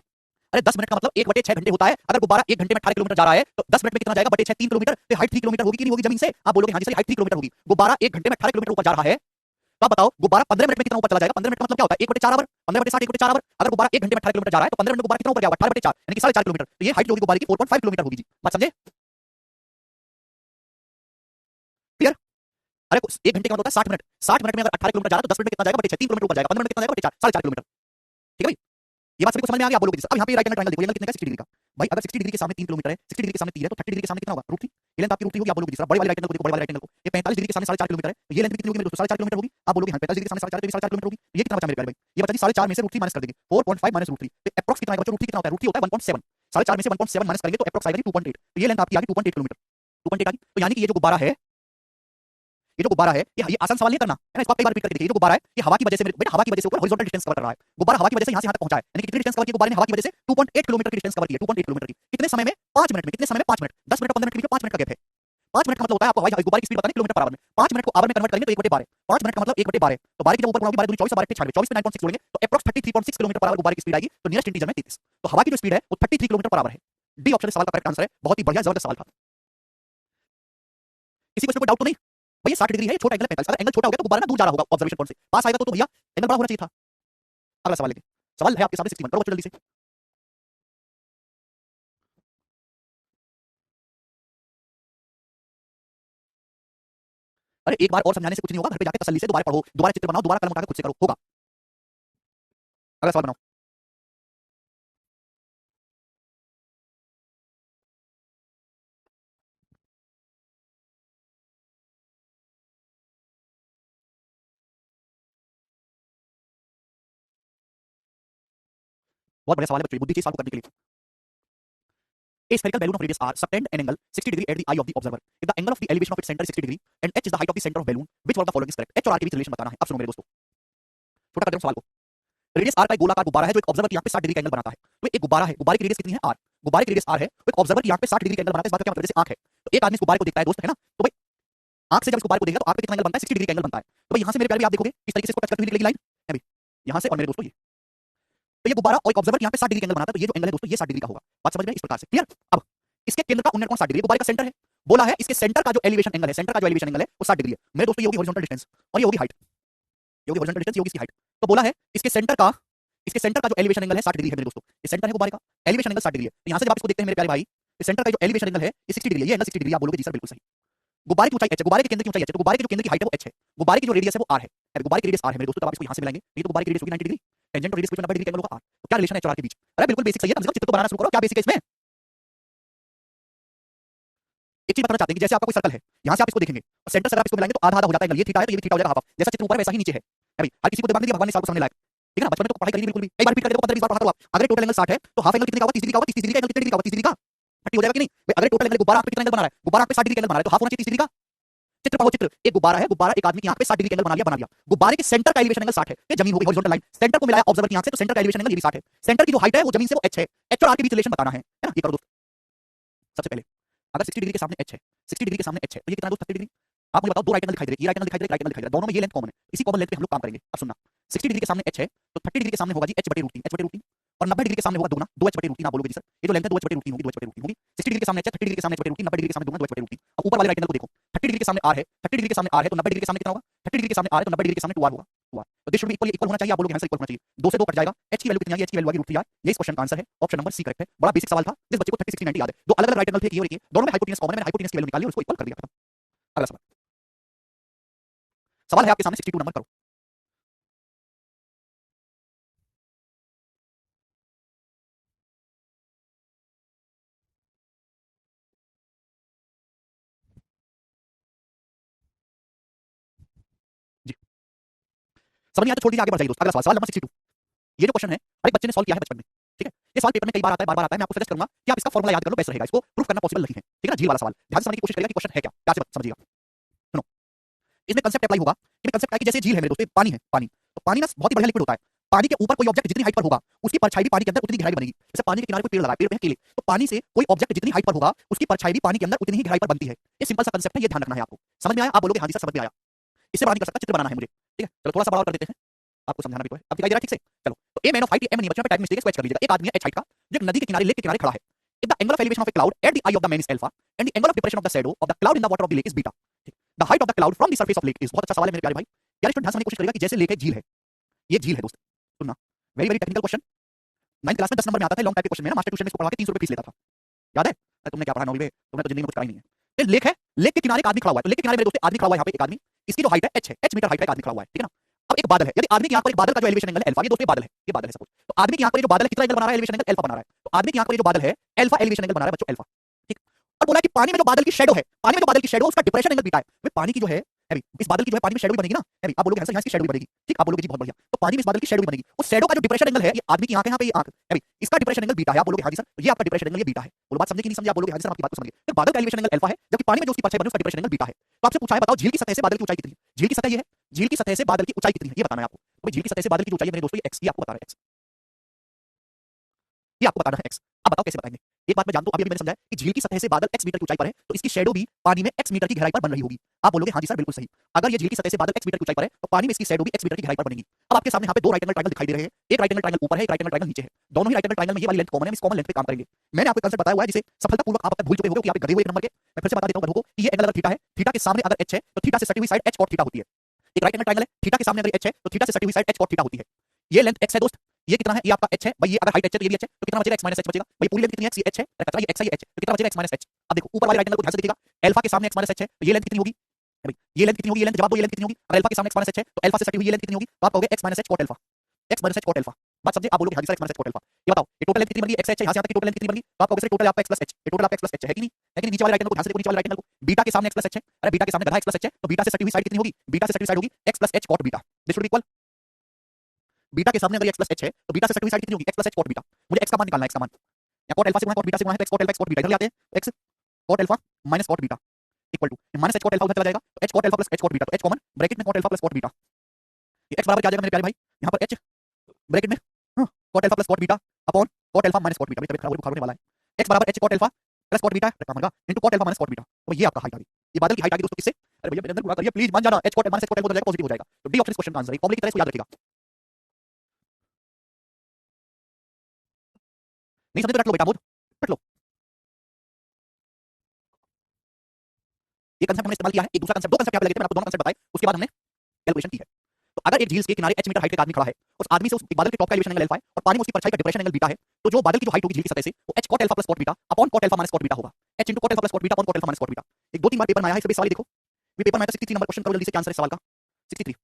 अरे 10 मिनट का मतलब 1/6 घंटे होता है। अगर गुब्बारा 1 घंटे में 18 किलोमीटर जा रहा है तो 10 मिनट में कितना जाएगा? बटे 6, 3 किलोमीटर। तो हाइट 3 किलोमीटर होगी कि नहीं होगी जमीन से? आप बोलोगे हां जी सर हाइट 3 किलोमीटर होगी। गुब्बारा 1 घंटे में 18 किलोमीटर ऊपर जा रहा है, तो आप बताओ गुब्बारा 15 मिनट में कितना ऊपर चला जाएगा? 15 मिनट का मतलब क्या होता है? 1/4 आवर, 15/60 1/4 आवर। अगर गुब्बारा 1 घंटे में 18 किलोमीटर जा रहा है तो 15 मिनट में गुब्बारा कितना ऊपर जाएगा? 18/4 यानी कि 4.5 किलोमीटर। तो ये हाइट जो होगी गुब्बारे की 4.5 किलोमीटर होगी जी। बात समझे? क्लियर? अरे 1 घंटे का मतलब होता है 60 मिनट। 60 मिनट में अगर 18 किलोमीटर जा रहा है तो 10 मिनट में कितना जाएगा? बटे 6, 3 किलोमीटर ऊपर जाएगा। 15 मिनट में कितना जाएगा? बटे 4, 4.5 किलोमीटर। ठीक है भाई? ये बात सभी को समझ में आ गई? आप बोलोगे अब यहाँ पे राइट एंगल ट्रायंगल देखो, ये एंगल कितने का? 60 डिग्री का। भाई अगर 60 डिग्री के सामने 3 किलोमीटर है, 60 डिग्री के सामने 3 है, तो 30 डिग्री के सामने कितना होगा? √3। ये लेंथ आपकी √3 होगी। आप बोलोगे सर बड़े वाले राइट एंगल को देखो, बड़े वाले राइट एंगल को, ये 45 डिग्री के सामने 4.5 किलोमीटर है, तो ये लेंथ कितनी होगी मेरे दोस्तों? 4.5 किलोमीटर होगी। आप बोलोगे हां 45 डिग्री के सामने 4.5 तो 4.5 किलोमीटर होगी। ये कितना बचा मेरे प्यारे भाई? ये बचा जी 4.5 में से √3 माइनस कर देंगे, 4.5 माइनस √3, तो एप्रोक्स कितना आएगा बच्चों? √3 कितना होता है? √3 होता है 1.7, 4.5 में से 1.7 माइनस करेंगे तो एप्रोक्स आएगा जी 2.8। तो ये लेंथ आपकी आ गई 2.8 किलोमीटर, 2.8 आ गई। तो यानी कि ये जो गुब्बारा है, ये जो गुब्बारा है, ये आसान सवाल नहीं करना है ना, इसको आप कई बार रिपीट करके देखिए। ये जो गुब्बारा है ये हवा की वजह से मेरे बेटा, हवा की वजह से ऊपर हॉरिजॉन्टल डिस्टेंस कवर कर रहा है। गुब्बारा हवा की वजह से यहां से यहां तक पहुंचा है, यानी कि कितनी डिस्टेंस कवर की गुब्बारे ने? हवा की वजह से 2.8 किलोमीटर की डिस्टेंस कवर की है, 2.8 किलोमीटर की। कितने समय में? 5 मिनट में। कितने समय में? 5 मिनट। 10 मिनट और 15 मिनट के बीच में 5 मिनट का गैप है। 5 मिनट का मतलब होता है आपको हवाई गुब्बारे की स्पीड बतानी किलोमीटर पर आवर में, 5 मिनट को आवर में कन्वर्ट करेंगे तो 1/12, 5 मिनट का मतलब 1/12। तो बारी की जब ऊपर गुणा होगी, बारी दूनी 24 और बारी 96, 24 पे 9.6 जोड़ेंगे तो एप्रोक्स 33.6 किलोमीटर पर आवर गुब्बारे की स्पीड आएगी। तो नियरेस्ट इंटीजर में 33। तो हवा की जो स्पीड है वो 33 किलोमीटर पर आवर है। डी ऑप्शन इस सवाल का करेक्ट आंसर है। बहुत ही बढ़िया जबरदस्त सवाल था। किसी को इसमें कोई डाउट तो नहीं? भैया 60 डिग्री है, ये छोटा एंगल है 45। अगर एंगल छोटा हो गया तो गुब्बारा ना दूर जा रहा होगा ऑब्जर्वेशन पॉइंट से, पास आएगा तो भैया एंगल बड़ा होना चाहिए था। अगला सवाल लेंगे। सवाल है आपके सामने 61, करो बच्चों जल्दी से। अरे एक बार और समझाने से कुछ नहीं होगा, घर पे जाके तसल्ली से दोबारा पढ़ो, दोबारा चित्र बनाओ, दोबारा कलम उठाकर खुद से करो, होगा। अगला सवाल बनाओ। बहुत बढ़िया सवाल है बच्चों, बुद्धि चाहिए सवाल को करने के लिए। A spherical balloon of radius r subtend an angle 60 degree at the eye of the observer. If the angle of the elevation of its center is 60 degree and h is the height of the center of balloon, which one of the following is correct? h और r के बीच relation बताना है। अब सुनो मेरे दोस्तों, छोटा कर दे रहा हूं सवाल को। रेडियस आर का एक गोलाकार गुब्बारा है जो एक ऑब्जर्वर की आंख पे 60 डिग्री का एंगल बनाता है। तो एक गुब्बारा है, गुब्बारे की रेडियस कितनी है आर, गुब्बारे की रेडियस आर है, तो एक ऑब्जर्वर की आंख पे 60 डिग्री का एंगल बनाता है। इस बात का क्या मतलब, जैसे आंख है तो एक आदमी इस गुब्बारे को देखता है दोस्त, है ना, तो भाई आंख से जब इस गुब्बारे को देखेगा तो आंख पे कितना एंगल बनता है, 60 डिग्री का एंगल बनता है। तो भाई यहां से मेरे प्यारे भी आप देखोगे किस तरीके से इसको टच करती हुई निकलेगी लाइन है भाई, यहां से और मेरे दोस्तों ये, तो ये गुब्बारा और एक ऑब्जर्वर की आंख पे 60 डिग्री का एंगल बनाता है। तो ये जो एंगल है दोस्तों ये 60 डिग्री का होगा। बात समझ में आई इस प्रकार से, क्लियर। अब इसके केंद्र का उन्नत कोण 60 डिग्री, गुब्बारे का सेंटर है, बोला है इसके सेंटर का जो एलिवेशन एंगल है, सेंटर का जो एलिवेशन एंगल है वो 60 डिग्री है। मेरे दोस्तों ये होगी हॉरिजॉन्टल डिस्टेंस और ये होगी हाइट, ये होगी हॉरिजॉन्टल डिस्टेंस, ये होगी इसकी हाइट। तो बोला है इसके सेंटर का जो एलिवेशन एंगल है 60 डिग्री है मेरे दोस्तों, ये सेंटर है गुब्बारे का, एलिवेशन एंगल 60 डिग्री है। तो यहां से जब आप इसको देखते हैं मेरे प्यारे भाई, इस सेंटर का जो एलिवेशन एंगल है ये 60 डिग्री है, ये एंगल 60 डिग्री, आप बोलोगे जी सर बिल्कुल सही। गुब्बारे की ऊंचाई h है, गुब्बारे के केंद्र की ऊंचाई h है, तो गुब्बारे के जो केंद्र की हाइट है वो h है, गुब्बारे की जो रेडियस है वो r है, गुब्बारे की रेडियस r है मेरे दोस्तों। तब आप इसको यहां से मिलाएंगे, ये तो गुब्बारे की रेडियस होगी 90 डिग्री, टेंजेंट और रेडियस कुछ 90 डिग्री का एंगल होगा r। तो क्या रिलेशन है h और r के बीच? अरे बिल्कुल बेसिक सही है, कम से कम चित्र तो बनाना शुरू करो, क्या बेसिक है इसमें। एक चीज बताना चाहते हैं कि जैसे आपका कोई सर्कल है, यहां से आप इसको देखेंगे और सेंटर से अगर आप इसको मिलाएंगे तो आधा आधा हो जाता है एंगल, ये थीटा है तो ये भी थीटा हो जाएगा हाफ, जैसा चित्र ऊपर है वैसा ही नीचे है भाई। हर किसी को दिमाग में दिया भगवान ने साल को समझने लायक, ठीक है ना, बचपन में तो पढ़ाई करी बिल्कुल भी, एक बार रिपीट कर दो 15 20 बार पढ़ा करो आप। अगर टोटल एंगल 60 है तो हाफ एंगल कितने का होगा, 30 डिग्री का होगा, 30 डिग्री का एंगल कितने डिग्री का होगा, 30 डिग्री का 30 हो जाएगा कि नहीं भाई। अगर टोटल एंगल गुब्बारा आप पे कितना एंगल बना रहा है, गुब्बारा आप पे 60 डिग्री का एंगल बना रहा है, तो हाफ होना चाहिए 30 डिग्री का। चित्र पाओ, चित्र एक गुब्बारा है, गुब्बारा एक आदमी की आंख पे 60 डिग्री का एंगल बना लिया। गुब्बारे के सेंटर का एलिवेशन एंगल 60 है, ये जमीन होगी हॉरिजॉन्टल लाइन, सेंटर को मिलाया ऑब्जर्वर की आंख से, तो सेंटर का एलिवेशन एंगल ये भी 60 है। सेंटर की जो हाइट है वो जमीन से वो h है, h और r के बीच रिलेशन बताना है ना। ये करो दोस्त, सबसे पहले अगर 60 डिग्री के सामने h है, 60 डिग्री के सामने h है, तो ये कितना है दोस्त 30 डिग्री। आप मुझे बताओ दो राइट एंगल दिखाई दे रही है, ये राइट एंगल दिखाई दे रहा है, राइट एंगल दिखाई दे रहा है, दोनों में ये लेंथ कॉमन है, इसी कॉमन लेंथ पे हम लोग काम करेंगे। अब सुनना, 60 डिग्री के सामने h है तो 30 डिग्री के सामने होगा जी h बटे रूट 3, h बटे रूट 3, और 90 डिग्री के सामने होगा दुगना 2h बटे रूट 3। आप बोलोगे जी सर ये जो लेंथ है 2h बटे रूट 3 होगी, 2h बटे रूट 3 होगी। 60 डिग्री के सामने h है, 30 डिग्री के सामने h बटे रूट 3, 90 डिग्री के सामने दुगना 2h बटे रूट 3। अब ऊपर वाले राइट एंगल को देखो, 30 डिग्री के सामने r है, 30 डिग्री के सामने r है तो 90 डिग्री के सामने कितना होगा, 30 डिग्री के सामने r है तो 90 डिग्री के सामने 2r होगा, 2r। तो दिस शुड बी इक्वल होना चाहिए, आप बोलोगे हां सर इक्वल होना चाहिए, 2 से 2 कट जाएगा, h की वैल्यू कितनी आई, h की वैल्यू आ गई √3r। ये इस क्वेश्चन का आंसर है, ऑप्शन नंबर सी करेक्ट है। बड़ा बेसिक सवाल था, जिस बच्चे को 30 60 90 याद है, दो अलग-अलग राइट एंगल थे, एक ये और एक ये, दोनों में हाइपोटेनस कॉमन है, मैंने हाइपोटेनस की वैल्यू निकाली और उसको इक्वल कर दिया, खत्म। अगला सवाल, सवाल है आपके सामने 62 नंबर, करो। जी समझ नहीं आया तो छोड़ दीजिए, आगे बढ़ जाइए दोस्त। अगला सवाल, सवाल नंबर 62। ये जो क्वेश्चन है हर एक बच्चे ने सॉल्व किया है बचपन में, ठीक है, ये सवाल पेपर में कई बार आता है, बार-बार आता है। मैं आपको सजेस्ट करूंगा कि आप इसका फॉर्मूला याद कर लो, बेस्ट रहेगा, इसको प्रूफ करना पॉसिबल नहीं है, ठीक है ना। झील वाला सवाल ध्यान से समझने की कोशिश करिएगा कि क्वेश्चन है क्या, प्यार से समझिएगा। सुनो, इसमें कंसेप्ट अप्लाई होगा, इसमें कंसेप्ट क्या है कि जैसे झील है मेरे दोस्त, पानी है, पानी, तो पानी ना बहुत ही बढ़िया लिक्विड होता है। पानी के ऊपर कोई ऑब्जेक्ट जितनी हाइट पर होगा उसकी परछाई भी पानी के अंदर उतनी गहराई बनेगी। जैसे पानी के किनारे कोई पेड़ लगा है, पेड़ पे है केले, तो पानी से कोई ऑब्जेक्ट जितनी हाइट पर होगा उसकी परछाई भी पानी के अंदर उतनी ही गहराई पर बनती है। ये सिंपल सा कंसेप्ट है, ये ध्यान रखना है आपको। समझ में आया? आप बोलोगे हां जी सर समझ में आया। इससे बड़ा नहीं कर सकता, चित्र बनाना है मुझे, ठीक है। चलो थोड़ा सा बड़ा और कर देते हैं, आपको समझाना भी तो है। अब दिखाई दे रहा है ठीक से? चलो, तो a man of height, M नहीं बचा, टाइप मिस्टेक स्केच कर लीजिएगा। एक आदमी है h हाइट का, जो एक नदी के किनारे, लेक के किनारे खड़ा है। If the angle of elevation of a cloud at the eye of the man is alpha and the angle of depression of the shadow of the cloud in the water of the lake is beta. ठीक, the height of the cloud from the surface of lake is. बहुत अच्छा सवाल है मेरे प्यारे भाई, यार इसको ध्यान से समझने की कोशिश करिएगा कि जैसे लेक है, झील है, ये झील है दोस्त, सुनना, very very technical question. 9th class में 10 नंबर में आता था, लॉन्ग टाइप के क्वेश्चन में ना, मास्टर ट्यूशन में इसको पढ़ा के 300 रुपए फीस लेता था, याद है? तुमने क्या पढ़ा 9वीं में, तुमने तो जिंदगी में कुछ करा ही नहीं है। ये लेक है, लेक के किनारे एक आदमी खड़ा हुआ है, तो लेक के किनारे मेरे दोस्त आदमी खड़ा हुआ है, यहाँ पे एक आदमी, इसकी जो हाइट है h है, h मीटर हाइट का एक आदमी खड़ा हुआ है, ठीक है ना। अब एक बादल है, यदि आदमी की आंख पर एक बादल का जो एलिवेशन एंगल है अल्फा, ये दोस्त ये बादल है, ये बादल है सपोज, तो आदमी की आंख पर ये जो बादल है कितना एंगल बना रहा है, एलिवेशन एंगल अल्फा बना रहा है। तो आदमी की आंख पर ये जो बादल है अल्फा एलिवेशन एंगल बना रहा है बच्चों, अल्फा, ठीक। और बोला कि पानी में जो बादल की शैडो है, पानी में जो बादल की शैडो उसका डिप्रेशन एंगल बीटा है। भाई पानी की जो है अभी इस बादल की जो है पानी में शैडो भी बनेगी ना, अभी आप बोलोगे आंसर यहाँ इसकी शैडो भी बनेगी, ठीक, आप बोलोगे जी बहुत बढ़िया। तो पानी में इस बादल की शैडो भी बनेगी, उस शैडो का जो डिप्रेशन एंगल है, ये आदमी की आंख है, यहाँ पे ये आंख, अभी इसका डिप्रेशन एंगल बीटा है। आप बोलोगे हाँ जी सर, ये आपका डिप्रेशन एंगल ये बीटा है। बोलो बात समझे कि नहीं समझे? आप बोलोगे हाँ जी सर, आपकी बात को समझे। तो बादल का एलिवेशन एंगल अल्फा है, जबकि पानी में जो उसकी परछाई बनी उसका डिप्रेशन एंगल बीटा है। तो आपसे पूछा है बताओ झील की सतह से बादल की ऊंचाई कितनी है? झील की सतह ये है, झील की सतह से बादल की ऊंचाई कितनी है ये बताना है आपको। तो झील की सतह से बादल की ऊंचाई मेरे दोस्तों ये x, ये आपको बता रहा है x, ये आपको बताना है x। अब बताओ कैसे बताएंगे? एक बात मैं जानता हूं, अभी मैंने समझाया कि झील की सतह से बादल x मीटर की ऊंचाई पर है, तो इसकी शैडो भी पानी में x मीटर की गहराई पर बन रही होगी। आप बोलोगे हाँ जी सर बिल्कुल सही। अगर ये झील की सतह से बादल x मीटर की ऊंचाई पर है, तो पानी में इसकी शैडो भी x मीटर की गहराई पर बनेगी। अब आपके सामने यहाँ पे दो राइट एंगल ट्रायंगल दिखाई दे रहे हैं, एक राइट एंगल ट्रायंगल ऊपर है, एक राइट एंगल ट्रायंगल नीचे है। दोनों ही राइट एंगल ट्रायंगल में ये वाली लेंथ कॉमन है, इस कॉमन लेंथ पे काम करेंगे। मैंने आपको कंसेप्ट बताया हुआ है जिसे सफलतापूर्वक आप अब तक भूल चुके होंगे कि आप गधे हुए एक नंबर के। मैं फिर से बता देता हूं गधों को कि ये एंगल अगर थीटा है, थीटा के सामने अगर h है तो थीटा से सटी हुई साइड h cot थीटा होती है। एक राइट एंगल ट्रायंगल है, थीटा के सामने अगर h है तो थीटा से सटी हुई साइड h cot थीटा होती है। ये लेंथ x है दोस्त, ये कितना है? ये आपका h है भाई, ये अगर हाइट h है तो ये भी h है, तो कितना बचेगा? x h बचेगा भाई। पूरी लेंथ कितनी है? x h है, कचरा ये x है, ये h, तो कितना बचेगा? x h। अब देखो ऊपर वाले राइट एंगल को ध्यान से देखिएगा, अल्फा के सामने x h है, तो ये लेंथ कितनी होगी भाई? ये लेंथ कितनी होगी? ये लेंथ, जवाब दो, ये लेंथ कितनी होगी? अगर अल्फा के सामने x h है तो अल्फा से सटी हुई ये लेंथ कितनी होगी? तो आप कहोगे x h cot alpha, x h cot alpha. बात समझे? आप बोलोगे हां जी sir x h cot alpha. ये बताओ ये टोटल लेंथ कितनी बन गई? x h है, यहां से यहां तक की टोटल लेंथ कितनी बन गई? तो आप कहोगे सर टोटल आपका x h, ये टोटल आपका x h है कि नहीं? है कि नहीं? नीचे वाले राइट एंगल को ध्यान से देखो, नीचे वाले राइट एंगल को, बीटा के सामने x h है, अरे बीटा के सामने गधा x h है, तो बीटा से सटी हुई साइड कितनी होगी? बीटा से सटी हुई साइड होगी x h cot beta. This should be equal, beta के सामने अगर x h है तो बीटा से सटी हुई साइड कितनी होगी? x h cot beta. मुझे x का मान निकालना है, x का मान, या cot अल्फा से गुणा cot बीटा से गुणा है, तो x cot alpha x cot beta इधर ले आते हैं, x cot alpha minus cot beta equal to minus h cot alpha उधर चला जाएगा, तो h cot alpha plus h cot beta, तो h कॉमन, ब्रैकेट में cot alpha plus cot beta, ये x बराबर क्या आ जाएगा मेरे प्यारे भाई? यहाँ पर h ब्रैकेट में cot alpha plus cot beta upon cot alpha minus cot beta, तबीयत खराब होने वाला है। x बराबर h cot alpha plus cot beta रखा into cot alpha minus cot beta. तो ये आपका हाइट आ गई, ये बादल की हाइट आ गई दोस्तों किससे? अरे भैया मेरे अंदर गुणा करिए प्लीज, मान जाना, h cot minus h cot alpha हो जाएगा, पॉजिटिव हो जाएगा। तो डी ऑप्शन इस क्वेश्चन का आंसर है, फॉर्मूले की तरह इसको याद रखिएगा। नहीं समझे तो रट लो बेटा, मोद रट लो। ये कंसेप्ट हमने इस्तेमाल किया है, एक दूसरा कंसेप्ट, दो कंसेप्ट यहाँ पे लगे थे, मैंने आपको दोनों कंसेप्ट बताए, उसके बाद हमने कैलकुलेशन की है। तो अगर एक झील के किनारे h मीटर हाइट का आदमी खड़ा है, उस आदमी से उस बादल के टॉप का एलिवेशन एंगल अल्फा है और पानी में उसकी परछाई का डिप्रेशन एंगल बीटा है, तो जो बादल की जो हाइट होगी झील की सतह से वो h cot alpha plus cot beta upon cot alpha minus cot beta होगा। h into cot alpha plus cot beta upon cot alpha minus cot beta. एक दो तीन बार पेपर में आया है, इसलिए सवाल देखो। ये पेपर में आया था 63 नंबर क्वेश्चन, करो जल्दी से क्या आंसर है सवाल का। 63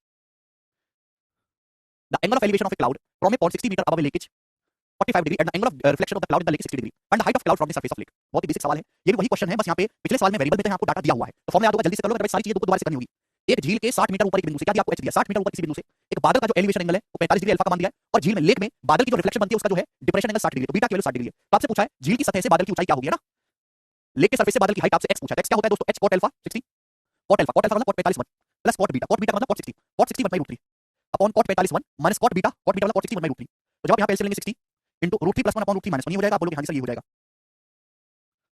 the angle of elevation of a cloud from a point 60 metre above a lake is 45 degree and the angle of reflection of the cloud in the lake 60 degree and the height of cloud from the surface of lake. बहुत ही basic सवाल है, ये भी वही question है, बस यहाँ पे पिछले सवाल में वेरिएबल देते हैं, आपको डाटा दिया हुआ है, तो फॉर्मूला याद होगा, जल्दी से कर लो, अगर सारी चीजें दोबारा से करनी होगी। एक झील के 60 मीटर ऊपर एक बिंदु से, क्या दिया आपको h दिया, 60 मीटर ऊपर किसी बिंदु से एक बादल का जो एलिवेशन एंगल है वो 45 डिग्री अल्फा का मान दिया है, और झील में लेक में बादल की जो रिफ्लेक्शन बनती है उसका जो है डिप्रेशन एंगल 60 डिग्री, तो बीटा की वैल्यू 60 डिग्री है। तो आपसे पूछा है झील की सतह से बादल की ऊंचाई क्या होगी, है ना, लेक के सरफेस से बादल की हाइट आपसे x पूछा है, x क्या होता है दोस्तों, h cot alpha 60 cot alpha मतलब cot 45 प्लस cot बीटा का मतलब cot 60 1/√3 upon cot 45 minus cot beta मतलब cot 60 1/√3। तो जब आप यहां पे एलसीएम लेंगे 60 into √3 + 1 अपॉन √3 - 1 ये हो जाएगा, आप बोलोगे हां जी सर ये हो जाएगा।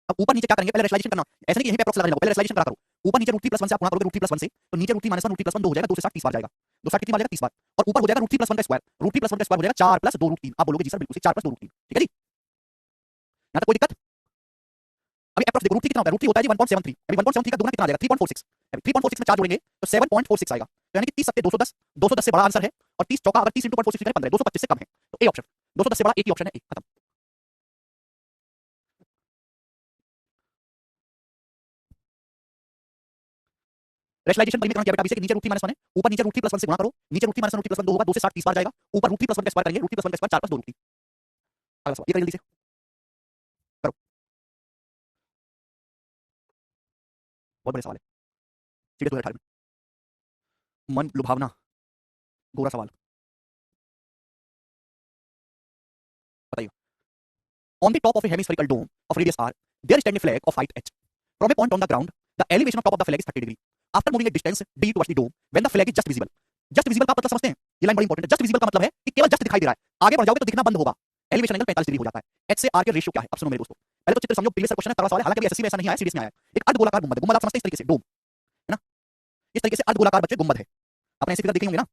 अब ऊपर नीचे क्या करेंगे, पहले रेशनलाइजेशन करना, ऐसे नहीं कि यहीं पे अप्रॉक्स लगा लेना, पहले रेशनलाइजेशन करा करो। ऊपर नीचे √3 + 1 से आप गुणा करोगे √3 + 1 से, तो नीचे √3 - 1 √3 + 1 2 हो जाएगा, 2 से 60 30 बार जाएगा, 2 60 कितनी बार जाएगा 30 बार, और ऊपर हो जाएगा √3 + 1 का स्क्वायर, √3 + 1 का स्क्वायर हो जाएगा 4 + 2 √3। आप बोलोगे जी सर बिल्कुल सही, 4 + 2 √3, ठीक है जी, यहां तक कोई दिक्कत? अभी अप्रॉक्स देखो √3 कितना होता है, √3 होता है जी 1.73, अभी 1.73 का दुगना कितना आ जाएगा 3.46, अभी 3.46 में 4 जोड़ेंगे तो 7.46 आएगा, तो यानी कि 30 + 210, 210 से बड़ा आंसर है, और 30 चौका अगर 30 × 0.46 करें 15, 225 से कम है, तो ए ऑप्शन, 210 से बड़ा एक ही ऑप्शन है, ए खत्म। रेशनलाइजेशन परिमित क्या बेटा, अभी से नीचे √3 - 1 है, ऊपर नीचे √3 + 1 से गुणा करो, नीचे √3 - √3 + 1 2 होगा, 2 से 60 30 बार जाएगा, ऊपर √3 + 1 का स्क्वायर करेंगे, √3 + 1 का स्क्वायर 4 + 2 √3। अगला सवाल ये करिए जल्दी से, करो, बहुत बड़े सवाल है, सीधे 2018 में मन लुभावना गोरा सवाल, बताइए। On the top of a hemispherical dome of radius r, there stand a flag of height h. From a point on the ground, the elevation of top of the flag is 30 degree. After moving a distance d towards the dome, when the flag is just visible, just visible का मतलब समझते हैं? ये line बड़ी important है। just visible का मतलब है कि केवल just दिखाई दे रहा है, आगे बढ़ जाओगे तो दिखना बंद होगा। एलिवेशन एंगल 45 डिग्री हो जाता है। h से r के रेशियो क्या है? अब सुनो मेरे दोस्तों, पहले तो चित्र समझो, प्रीवियस क्वेश्चन है, तगड़ा सवाल है, हालांकि एसएससी में ऐसा नहीं आया, सीडीएस में आया है। एक अर्धगोलाकार गुंबद, गुंबद आप समझते हैं इस तरीके से, डोम, है ना, इस तरीके से अर्धगोलाकार बच्चे गुंबद है, आपने ऐसी फिगर देखे होंगे ना,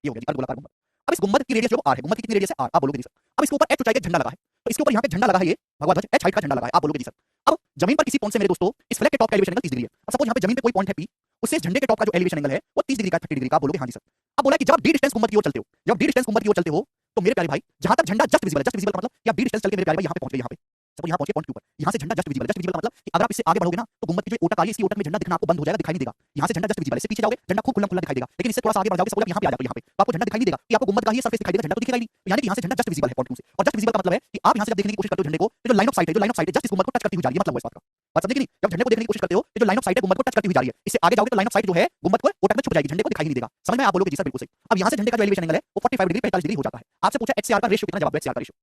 ये हो गया जी अर्धगोलाकार गुंबद। अब इस गुंबद की रेडियस जो r है, गुंबद की कितनी रेडियस है r, आप बोलोगे जी सर। अब इसके ऊपर h ऊंचाई का झंडा लगा है, तो इसके ऊपर यहाँ पे झंडा लगा है, ये भगवा ध्वज h हाइट का झंडा लगा है, आप बोलोगे जी सर। अब जमीन पर किसी पॉइंट से मेरे दोस्तों इस फ्लैग के टॉप का एलिवेशन एंगल 30 डिग्री है। अब सपोज यहाँ पे जमीन पे कोई पॉइंट है P, उससे इस झंडे के टॉप का जो एलिवेशन एंगल है वो 30 डिग्री का, 30 डिग्री का, आप बोलोगे हां जी सर। अब बोला कि जब d डिस्टेंस गुंबद की ओर चलते हो, जब d डिस्टेंस गुंबद की ओर चलते हो, तो मेरे प्यारे भाई जहां तक झंडा जस्ट विजिबल है, जस्ट विजिबल का मतलब कि आप d डिस्टेंस चल के मेरे प्यारे भाई यहाँ पे पहुंच गए, यहाँ पे सपोज यहाँ पहुंचे पॉइंट के ऊपर, यहाँ से झंडा जस्ट विजिबल, जस्ट विजिबल का मतलब कि अगर आप इससे आगे बढ़ोगे ना तो गुंबद की जो ओटक आ रही है, इसकी ओटक में झंडा दिखना आपको बंद हो जाएगा, दिखाई नहीं देगा। यहाँ से झंडा जस्ट विजिबल है, इससे पीछे जाओगे झंडा खूब खुला खुला दिखाई देगा, लेकिन इससे थोड़ा सा आगे बढ़ जाओगे, सपोज यहाँ पे आ जाओगे, यहाँ पे तो आपको झंडा दिखाई नहीं देगा, कि आपको गुंबद का ही सरफेस दिखाई देगा, झंडा तो दिखेगा ही नहीं। यानी कि यहाँ से झंडा जस्ट विजिबल है पॉइंट 2 से, और जस्ट विजिबल का मतलब है कि आप यहाँ से जब देखने की कोशिश करते हो झंडे को, तो जो लाइन ऑफ साइट है, जो लाइन ऑफ साइट है जस्ट इस गुंबद को टच करती हुई जा रही है, मतलब वो इस बात का बात समझे कि नहीं। जब झंडे को देखने की कोशिश करते हो तो जो लाइन ऑफ साइट है गुंबद को टच करती हुई जा रही है, इससे आगे जाओगे तो लाइन ऑफ साइट जो है गुंबद को ओटक में छुप जाएगी, झंडे को दिखाई नहीं देगा, समझ में? आप बोलोगे जी सर बिल्कुल सही। अब यहाँ से झंडे का जो एलिवेशन एंगल है वो 45 डिग्री 45 डिग्री हो जाता है। आपसे पूछा h से r का रेशियो कितना, जवाब h से r का रेशियो,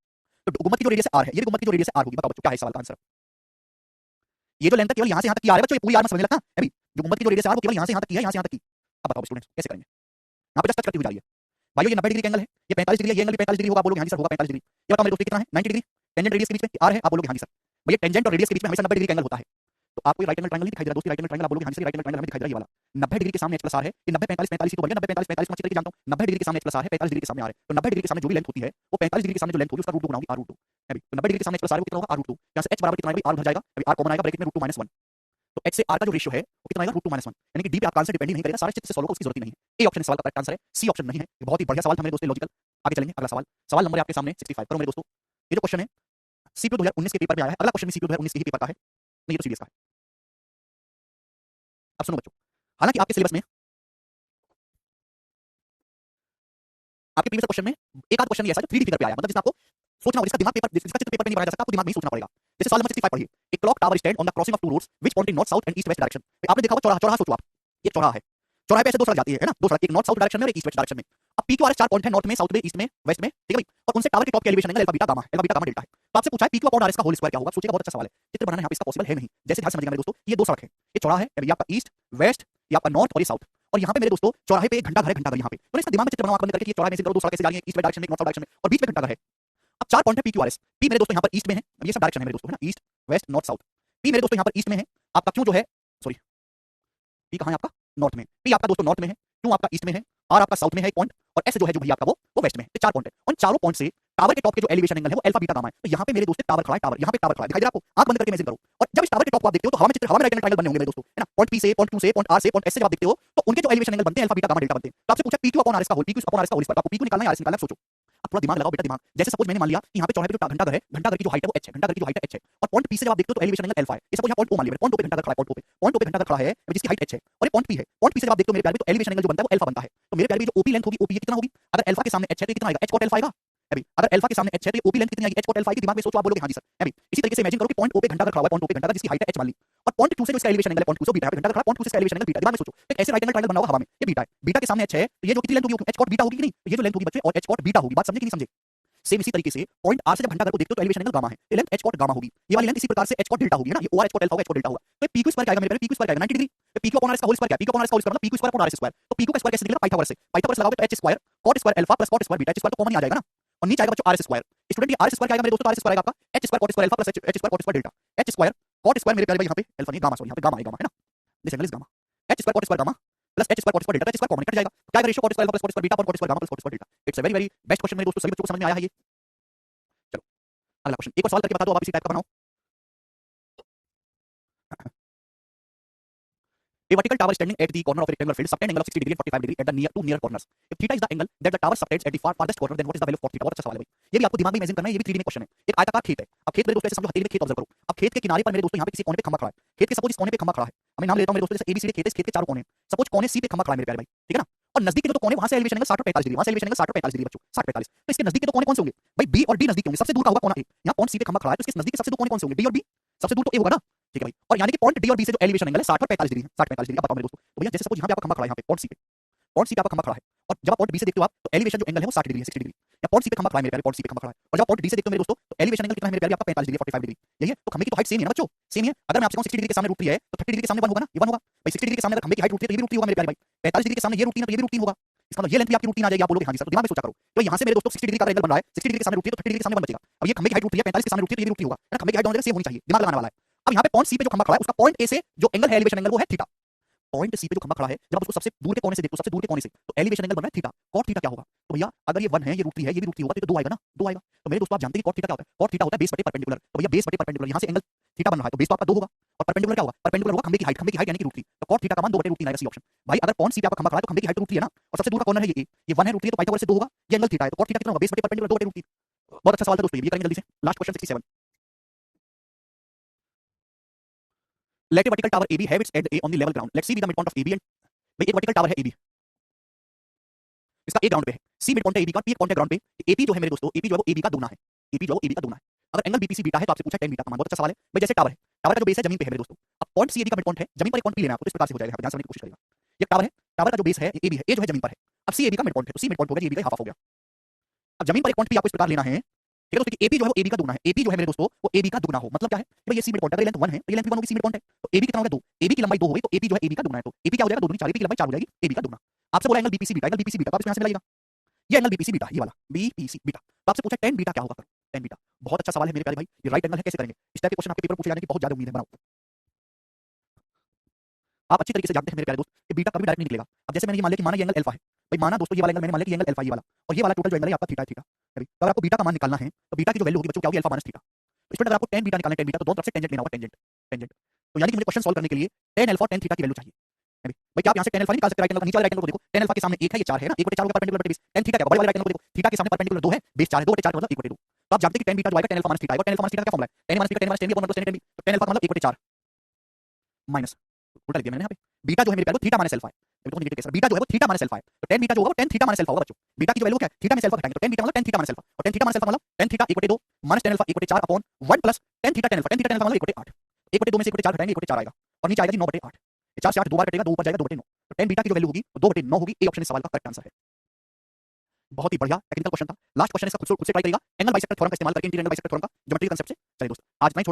तो गुंबद की जो रेडियस है r है, ये गुंबद की जो रेडियस है r होगी, बताओ बच्चों क्या है सवाल का आंसर। ये जो लेंथ है केवल यहाँ से यहाँ तक की आ रहा है बच्चों, ये पूरी आर में समझने लगता है अभी, जो गुंबद की जो रेडियस है r वो केवल यहाँ से यहाँ तक की है, यहाँ से यहाँ तक की। अब बताओ स्टूडेंट्स कैसे करेंगे, यहाँ पे जस्ट टच करती हुई जा रही है भाइयों, ये 90 डिग्री का एंगल है, ये 45 डिग्री है, ये एंगल भी 45 डिग्री होगा, आप बोलोगे हाँ जी सर होगा 45 डिग्री। ये बताओ मेरे दोस्तों कितना है, 90 डिग्री, टेंजेंट रेडियस के बीच में r है, आप बोलोगे हाँ जी सर। भैया टेंजेंट और रेडियस के बीच में हमेशा 90 डिग्री का एंगल होता है, तो आपको राइट एंगल ट्रायंगल नहीं दिखाई दे रहा दोस्तों, राइट एंगल ट्रायंगल आप बोलोगे हाँ जी सर, राइट एंगल ट्रायंगल हमें दिखाई दे रहा है ये वाला 90 डिग्री के सामने h + r है, ये 90 45 45 ही तो बन गया, 90 45 45 को अच्छी तरीके से जानता हूं, 90 डिग्री के सामने h + r है, 45 डिग्री के सामने r है, तो 90 डिग्री के सामने जो भी लेंथ होती है वो 45 डिग्री के सामने जो लेंथ होगी उसका √2 गुना होगी, r√2 है। तो 90 डिग्री के सामने h + r है वो कितना होगा, r√2। यहां से h बराबर कितना आएगा, r उधर जाएगा, अभी r कॉमन आएगा, ब्रैकेट में √2 - 1, तो h से r का जो रेशियो है वो कितना आएगा, √2 - 1, यानी कि d पे आपका आंसर डिपेंड ही नहीं करेगा, सारे चित्र से सॉल्व को उसकी जरूरत ही नहीं है। ए ऑप्शन सवाल का करेक्ट आंसर है, सी ऑप्शन नहीं है। ये बहुत ही बढ़िया सवाल था मेरे दोस्तों, लॉजिकल। आगे चलेंगे, अगला सवाल, सवाल नंबर है आपके सामने 65, करो मेरे दोस्तों। ये जो क्वेश्चन है सीपीयू 2019 के पेपर में आया है, अगला क्वेश्चन भी सीपीयू 2019 के ही पेपर का है, नहीं ये तो सीडीएस का है। अब सुनो बच्चों, हालांकि आपके सिलेबस में आपके प्रीवियस क्वेश्चन में एक आध क्वेश्चन ऐसा जो 3D फिगर पे आया, मतलब जिसका आपको सोचना होगा, जिसका दिमाग पेपर, जिसका चित्र पेपर पे नहीं बनाया जा सकता, आपको दिमाग में ही सोचना पड़ेगा। जैसे सवाल नंबर 65 पढ़िए, a clock tower stand on the crossing of two roads which point in north south and east west direction. आपने देखा होगा चौराहा, चौराहा सोचो आप, ये चौराहा है, चौराहे पे ऐसे दो सड़क जाती है ना, दो सड़क, एक नॉर्थ साउथ डायरेक्शन में और एक ईस्ट वेस्ट डायरेक्शन में। अब पी क्यू आर 4 पॉइंट है, नॉर्थ में, साउथ में, ईस्ट में, वेस्ट में, ठीक है भाई, और उनसे टावर के टॉप के elevation angle alpha beta gamma है, अल्फा बीटा गामा डेल्टा है। तो आपसे पूछा है पी क्यू अपॉन आर इसका होल स्क्वायर क्या होगा, सोचिएगा, बहुत अच्छा सवाल है। चित्र बनाना यहाँ पे इसका पॉसिबल है नहीं, जैसे ध्यान से समझिएगा मेरे दोस्तों, ये दो सड़क है, ये चौराहा है, ये आपका ईस्ट वेस्ट, ये आपका नॉर्थ और ये साउथ, और यहाँ पे मेरे दोस्तों चौराहे पे एक घंटा घर है, घंटा घर यहाँ पे। तो इसका दिमाग में चित्र बनाओ, आंख बंद करके कि ये चौराहे में से करो, दो सड़कें से जा रही हैं ईस्ट वेस्ट डायरेक्शन में, नॉर्थ साउथ डायरेक्शन में, और बीच में घंटा घर है। अब 4 पॉइंट है P Q R S. P मेरे दोस्तों यहाँ पर ईस्ट में है, अब ये सब डायरेक्शन है मेरे दोस्तों, है ना, east west north south. P मेरे दोस्तों यहाँ पर ईस्ट में है, आपका क्यू जो है, सॉरी पी कहाँ है आपका, नॉर्थ में। पी आपका दोस्तों नॉर्थ में है, क्यू आपका ईस्ट में है, आर आपका साउथ में है एक पॉइंट, और एस जो है जो भैया आपका वो वेस्ट में है। 4 पॉइंट है, उन चारों पॉइंट से टावर के टॉप के जो एलिवेशन एंगल है वो अल्फा बीटा गामा है। तो यहाँ पे मेरे दोस्तों टावर खड़ा है, टावर यहाँ पे टावर खड़ा है, दिखाई दे रहा है आपको, आंख बंद करके इमेजिन करो। और जब इस टावर के टॉप को आप देखते हो तो हवा में चित्र, हवा में राइट एंगल ट्रायंगल बने होंगे मेरे दोस्तों, है ना, पॉइंट पी से, पॉइंट क्यू से, पॉइंट आर से, पॉइंट एस से जब आप देखते हो तो उनके जो एलिवेशन एंगल बनते हैं अल्फा बीटा गामा डेल्टा बनते हैं। तो आपसे पूछा p Q upon R S का whole, p Q upon R S का होल स्क्वायर, आपको पी क्यू निकालना है, आर एस निकालना है, सोचो। अब थोड़ा दिमाग लगाओ बेटा, दिमाग। जैसे सपोज मैंने मान लिया कि यहाँ पे चौराहे पे जो घंटा घर है, घंटा घर की जो हाइट है वो एच है, घंटा घर की जो हाइट है एच है, और पॉइंट पी से जब आप देखते हो तो एलिवेशन एंगल अल्फा है। ये सपोज यहाँ पॉइंट ओ मान लिया, पॉइंट ओ पे घंटा घर खड़ा है, पॉइंट ओ पे घंटा घर खड़ा है जिसकी हाइट एच है, और ये पॉइंट पी है। पॉइंट पी से जब आप देखते हो मेरे प्यारे तो एलिवेशन एंगल जो बनता है वो अल्फा बनता है। तो मेरे प्यारे जो ओपी लेंथ होगी, ओपी कितना होगी, अगर अल्फा के सामने एच है तो कितना आएगा, एच कॉट अल्फा आएगा। अभी अगर अल्फा के सामने एच है तो ओपी लेंथ कितनी आएगी, एच कॉट अल्फा आएगी। दिमाग में सोचो, आप बोलोगे हां जी सर। अभी इसी तरीके से इमेजिन करो कि पॉइंट ओ पे घंटा घर खड़ा हुआ है, पॉइंट ओ पे घंटा घर जिसकी हाइट है एच मान ली, और पॉइंट क्यू से जो इसका एलिवेशन एंगल है, पॉइंट क्यू से बीटा है, घंटा घर खड़ा, पॉइंट क्यू से इसका एलिवेशन एंगल बीटा। दिमाग में सोचो एक ऐसे राइट एंगल ट्रायंगल बना हुआ हवा में, ये बीटा है, बीटा के सामने एच है, तो ये जो कितनी लेंथ होगी, एच कॉट बीटा होगी कि नहीं, तो ये जो लेंथ होगी बच्चे और एच कॉट बीटा होगी। बात समझे कि नहीं समझे। सेम इसी तरीके से पॉइंट आर से जब घंटा घर को देखते हो तो एलिवेशन एंगल गामा है, ये लेंथ एच कॉट गामा होगी, ये वाली लेंथ इसी प्रकार से एच कॉट डेल्टा होगी, है ना, ये ओआर एच कॉट अल्फा होगा, एच कॉट डेल्टा होगा। तो पी क्यू स्क्वायर क्या आएगा मेरे प्यारे, पी क्यू स्क्वायर क्या आएगा 90 डिग्री। तो P Q upon R S का होल स्क्वायर क्या है, P Q upon R S का होल स्क्वायर मतलब P Q square upon are S square. तो पी क्यू का स्क्वायर कैसे निकलेगा, पाइथागोरस से, पाइथागोरस लगाओगे तो H square cot square alpha plus cot square beta, H square तो कॉमन ही आ जाएगा ना, और नीचे आएगा बच्चों आर एस स्क्वायर। स्टूडेंट ये आर एस स्क्वायर क्या आएगा मेरे दोस्तों, आर एस स्क्वायर आएगा आपका H square cot square alpha plus H square cot square delta, H square cot square मेरे प्यारे भाई यहाँ पे अल्फा नहीं गामा, सॉरी यहाँ पे गामा है, गामा है ना, this angle is gamma, H square cot square gamma plus H square cot square delta, H square common cut जाएगा, क्या आएगा ratio cot square alpha plus cot square beta upon cot square gamma plus cot square delta. It's a very very best question मेरे दोस्तों, सभी बच्चों को समझ में आया है ये। चलो अगला क्वेश्चन, एक और सवाल करके बता दो, आप इसी टाइप का बनाओ। A vertical tower standing at the corner of a rectangular field subtend angle of 60 degree and 45 degree at the two near corners. If theta is the angle that the tower subtends at the farthest corner, then what is the value of cos theta? बहुत अच्छा सवाल है भाई, ये भी आपको दिमाग में इमेजिन करना है, ये भी 3D में क्वेश्चन है। एक आयताकार खेत है, अब खेत मेरे दोस्तों ऐसे समझो हथेली में खेत ऑब्जर्व करो। अब खेत के किनारे पर मेरे दोस्तों यहाँ पे किसी कोने पे खंभा खड़ा है, खेत के सपोज इस कोने पे खंभा खड़ा है, मैं नाम लेता हूँ मेरे दोस्तों, जैसे एबीसीडी खेत है, इस खेत के चारों कोने, सपोज कोने सी पे खंभा खड़ा है मेरे प्यारे भाई, ठीक है ना, और नजदीक के जो कोने वहां से एलिवेशन एंगल 60 और 45 डिग्री, वहां से एलिवेशन एंगल 60 और 45 डिग्री बच्चों, 60 45। तो इसके नजदीक के तो कोने कौन से होंगे भाई, बी और डी नजदीक होंगे, सबसे दूर का होगा कोना ए। यहाँ पॉइंट सी पे खंभा खड़ा है तो इसके नजदीक के सबसे दूर कोने कौन से होंगे, डी और बी, सबसे दूर तो ए होगा ना, ठीक है भाई। और यानी कि पॉइंट डी और बी से जो एलिवेशन एंगल है 60 और 45 डिग्री है, 60 45 डिग्री। अब बताओ मेरे दोस्तों, तो भैया जैसे सपोज यहाँ पे आपका खंभा खड़ा है, यहाँ पे पॉइंट सी पे, पॉइंट सी पे आपका खंभा खड़ा है, और जब आप पॉइंट बी से देखते हो आप तो एलिवेशन जो एंगल है वो 60 डिग्री है, 60 डिग्री। या पॉइंट सी पे खंभा खड़ा है मेरे प्यारे, पॉइंट सी पे खंभा खड़ा है, और जब पॉइंट डी से देखते हो मेरे दोस्तों तो एलिवेशन एंगल कितना है मेरे प्यारे आपका 45 डिग्री 45 डिग्री, यही है। तो खंभे की तो हाइट सेम ही है ना बच्चों, सेम ही है। अगर मैं आपसे कहूं 60 डिग्री के सामने रूट 3 है तो 30 डिग्री के सामने 1 होगा ना, ये 1 होगा भाई। 60 डिग्री के सामने अगर खंभे की हाइट रूट 3 है तो ये भी रूट 3 होगा मेरे प्यारे भाई। 45 डिग्री के सामने ये रूट 3 है तो ये भी रूट 3 होगा, इसका मतलब ये लेंथ भी आपकी रूट 3 आ जाएगी। आप बोलोगे हां जी सर, तो दिमाग में सोचा करो, तो यहां से मेरे दोस्तों 60 डिग्री का एंगल बन रहा है, 60 डिग्री के सामने रूट 3 है तो 30 डिग्री के सामने 1 बचेगा। अब ये खंभे की हाइट रूट 3 है, 45 के सामने रूट 3 तो ये भी रूट 3 होगा, है ना, खंभे की हाइट दोनों जगह सेम होनी चाहिए, दिमाग लगाने वाला है। अब यहाँ पे पॉइंट सी पे जो खंभा खड़ा है उसका पॉइंट ए से जो एंगल है एलिवेशन एंगल वो है थीटा। पॉइंट सी पे जो खंभा खड़ा है जब आप उसको सबसे दूर के कोने से देखो, सबसे दूर के कोने से, तो एलिवेशन एंगल बन रहा है थीटा। कॉट थीटा क्या होगा, तो भैया अगर ये 1 है, ये रूट 3 है, ये भी रूट 3 होगा तो 2 आएगा ना, 2 आएगा। तो मेरे दोस्तों आप जानते हैं कि कॉट थीटा क्या होता है, कॉट थीटा होता है बेस बटे परपेंडिकुलर। तो भैया बेस बटे परपेंडिकुलर, यहाँ से एंगल थीटा बन रहा है तो बेस तो आपका 2 होगा, और परपेंडिकुलर क्या होगा, परपेंडिकुलर होगा खंभे की हाइट यानी कि रूट 3। तो कॉट थीटा का मान 2 बटे रूट 3 आएगा, सी ऑप्शन। भाई अगर पॉइंट सी पे आपका खंभा खड़ा है तो खंभे की हाइट रूट 3 है ना, और सबसे दूर का कॉर्नर है ये 1 है, रूट 3 तो पाइथागोरस से 2 होगा, ये एंगल थीटा है तो कॉट थीटा कितना होगा, बेस बटे परपेंडिकुलर 2 बटे रूट 3। बहुत अच्छा सवाल था दोस्तों, ये करेंगे जल्दी से। Last question 67, let a vertical tower AB have its end A on the level ground, let's see the midpoint of AB and भाई एक वर्टिकल टावर है AB, इसका ए ग्राउंड पे है, सी मिड पॉइंट है एबी का, पी पॉइंट है ground पे। एपी जो है मेरे दोस्तों, एपी जो है वो एबी का दुगना है, एपी जो है वो एबी का दुगना है। अगर एंगल बीपीसी बीटा है तो आपसे पूछा tan बीटा का मान, बहुत अच्छा सवाल है भाई। जैसे टावर है, टावर का जो बेस है जमीन पे है मेरे दोस्तों, अब पॉइंट सी एबी का मिड पॉइंट है, जमीन पर एक पॉइंट पी लेना आपको, तो इस प्रकार से हो जाएगा, यहाँ पे ध्यान से समझने की कोशिश करिएगा। ये टावर है, टावर का जो बेस है ये एबी है, ए जो है जमीन पर है, अब सी एबी का मिड पॉइंट है, तो सी मिड पॉइंट हो गया, एबी का हाफ हो गया। अब जमीन पर एक पॉइंट पी आपको इस प्रकार लेना है, ठीक है दोस्तों, कि एपी जो है वो एबी का दुगना है, एपी जो है मेरे दोस्तों वो एबी का दुगना हो, मतलब क्या है भाई, ये सी मिड पॉइंट अगर लेंथ 1 है तो ये लेंथ भी 1 होगी, सी मिड पॉइंट है तो एबी कितना हो गया 2, एबी की लंबाई 2 हो गई, तो एपी जो है एबी का दुगना है, तो एपी क्या हो जाएगा 2 4, एपी की लंबाई 4 हो जाएगी, एबी का दुगना। आपसे बोला angle BPC beta, angle BPC beta, तो आप इसको यहां से मिलाइएगा, ये एंगल बीपीसी बीटा, ये वाला बीपीसी बीटा। तो आपसे पूछा tan बीटा क्या होगा, tan बीटा। बहुत अच्छा सवाल है मेरे प्यारे भाई, ये राइट एंगल है, कैसे करेंगे, इस टाइप के क्वेश्चन आपके पेपर पूछे जाने की बहुत ज्यादा उम्मीद है, बनाओ। आप अच्छी तरीके से जानते हैं मेरे प्यारे दोस्त कि बीटा कभी डायरेक्ट नहीं निकलेगा। अब जैसे मैंने ये मान लिया कि माना ये एंगल अल्फा है, भाई माना दोस्तों ये वाला एंगल मैंने मान लिया कि एंगल अल्फा ये वाला, और ये वाला टोटल जो एंगल है आपका थीटा है, थीटा। तो अगर आपको बीटा का मान निकालना है तो बीटा की जो वैल्यू होगी बच्चों क्या होगी, अल्फा माइनस थीटा। तो इसमें अगर आपको tan बीटा निकालना है, tan बीटा तो दोनों तरफ से टेंजेंट लेना होगा, टेंजेंट टेंजेंट। तो यानी कि मुझे क्वेश्चन सॉल्व करने के लिए tan अल्फा और tan थीटा की वैल्यू चाहिए भाई। क्या आप यहाँ से tan अल्फा निकाल सकते हैं, राइट एंगल का नीचे वाले राइट एंगल को देखो, tan अल्फा के सामने 1 है, ये 4 है ना, 1 बटे 4 होगा परपेंडिकुलर बटे 20, tan थीटा क्या होगा, बड़े वाले राइट एंगल को देखो, थीटा के सामने परपेंडिकुलर 2 है, बेस 4 है, 2 बटे 4 मतलब 1 बटे 2। तो आप जानते हैं कि tan बीटा जो आएगा tan अल्फा माइनस थीटा आएगा, tan अल्फा माइनस थीटा का क्या फॉर्मूला है, tan minus theta tan minus tan भी अपॉन tan भी, तो tan अल्फा का मतलब 1 बटे 4 माइनस, उल्टा लिख दिया मैंने यहाँ पे, बीटा जो है मेरे प्यारे थीटा माइनस अल्फा है, तो नेगेटिव केस, बीटा जो है वो थीटा माइनस अल्फा है, तो tan बीटा जो होगा वो tan थीटा माइनस अल्फा होगा बच्चों। बीटा की जो वैल्यू क्या है, थीटा में से अल्फा घटाएंगे तो tan बीटा मतलब tan थीटा माइनस अल्फा, और tan थीटा माइनस अल्फा मतलब tan थीटा 1 बटे 2 माइनस tan अल्फा 1 बटे 4 upon 1 plus tan theta tan alpha, tan theta tan alpha मतलब 1 बटे 8, 1 बटे 2 में से 1 बटे 4 घटाएंगे 1 बटे 4 आएगा, और नीचे आएगा जी 9 बटे 8, 4 से 8 दो बार कटेगा, 2 ऊपर जाएगा 2 बटे 9, तो tan बीटा की जो वैल्यू होगी वो 2 बटे 9 होगी। ए ऑप्शन इस सवाल का करेक्ट आंसर है। बहुत ही बढ़िया टेक्निकल क्वेश्चन था। लास्ट क्वेश्चन इसका खुद से ट्राई करेगा, एंगल बाइसेक्टर थ्योरम का इस्तेमाल करके, इंटीरियर एंगल बाइसेक्टर थ्योरम का ज्योमेट्री कांसेप्ट से। चलिए दोस्तों आज मैं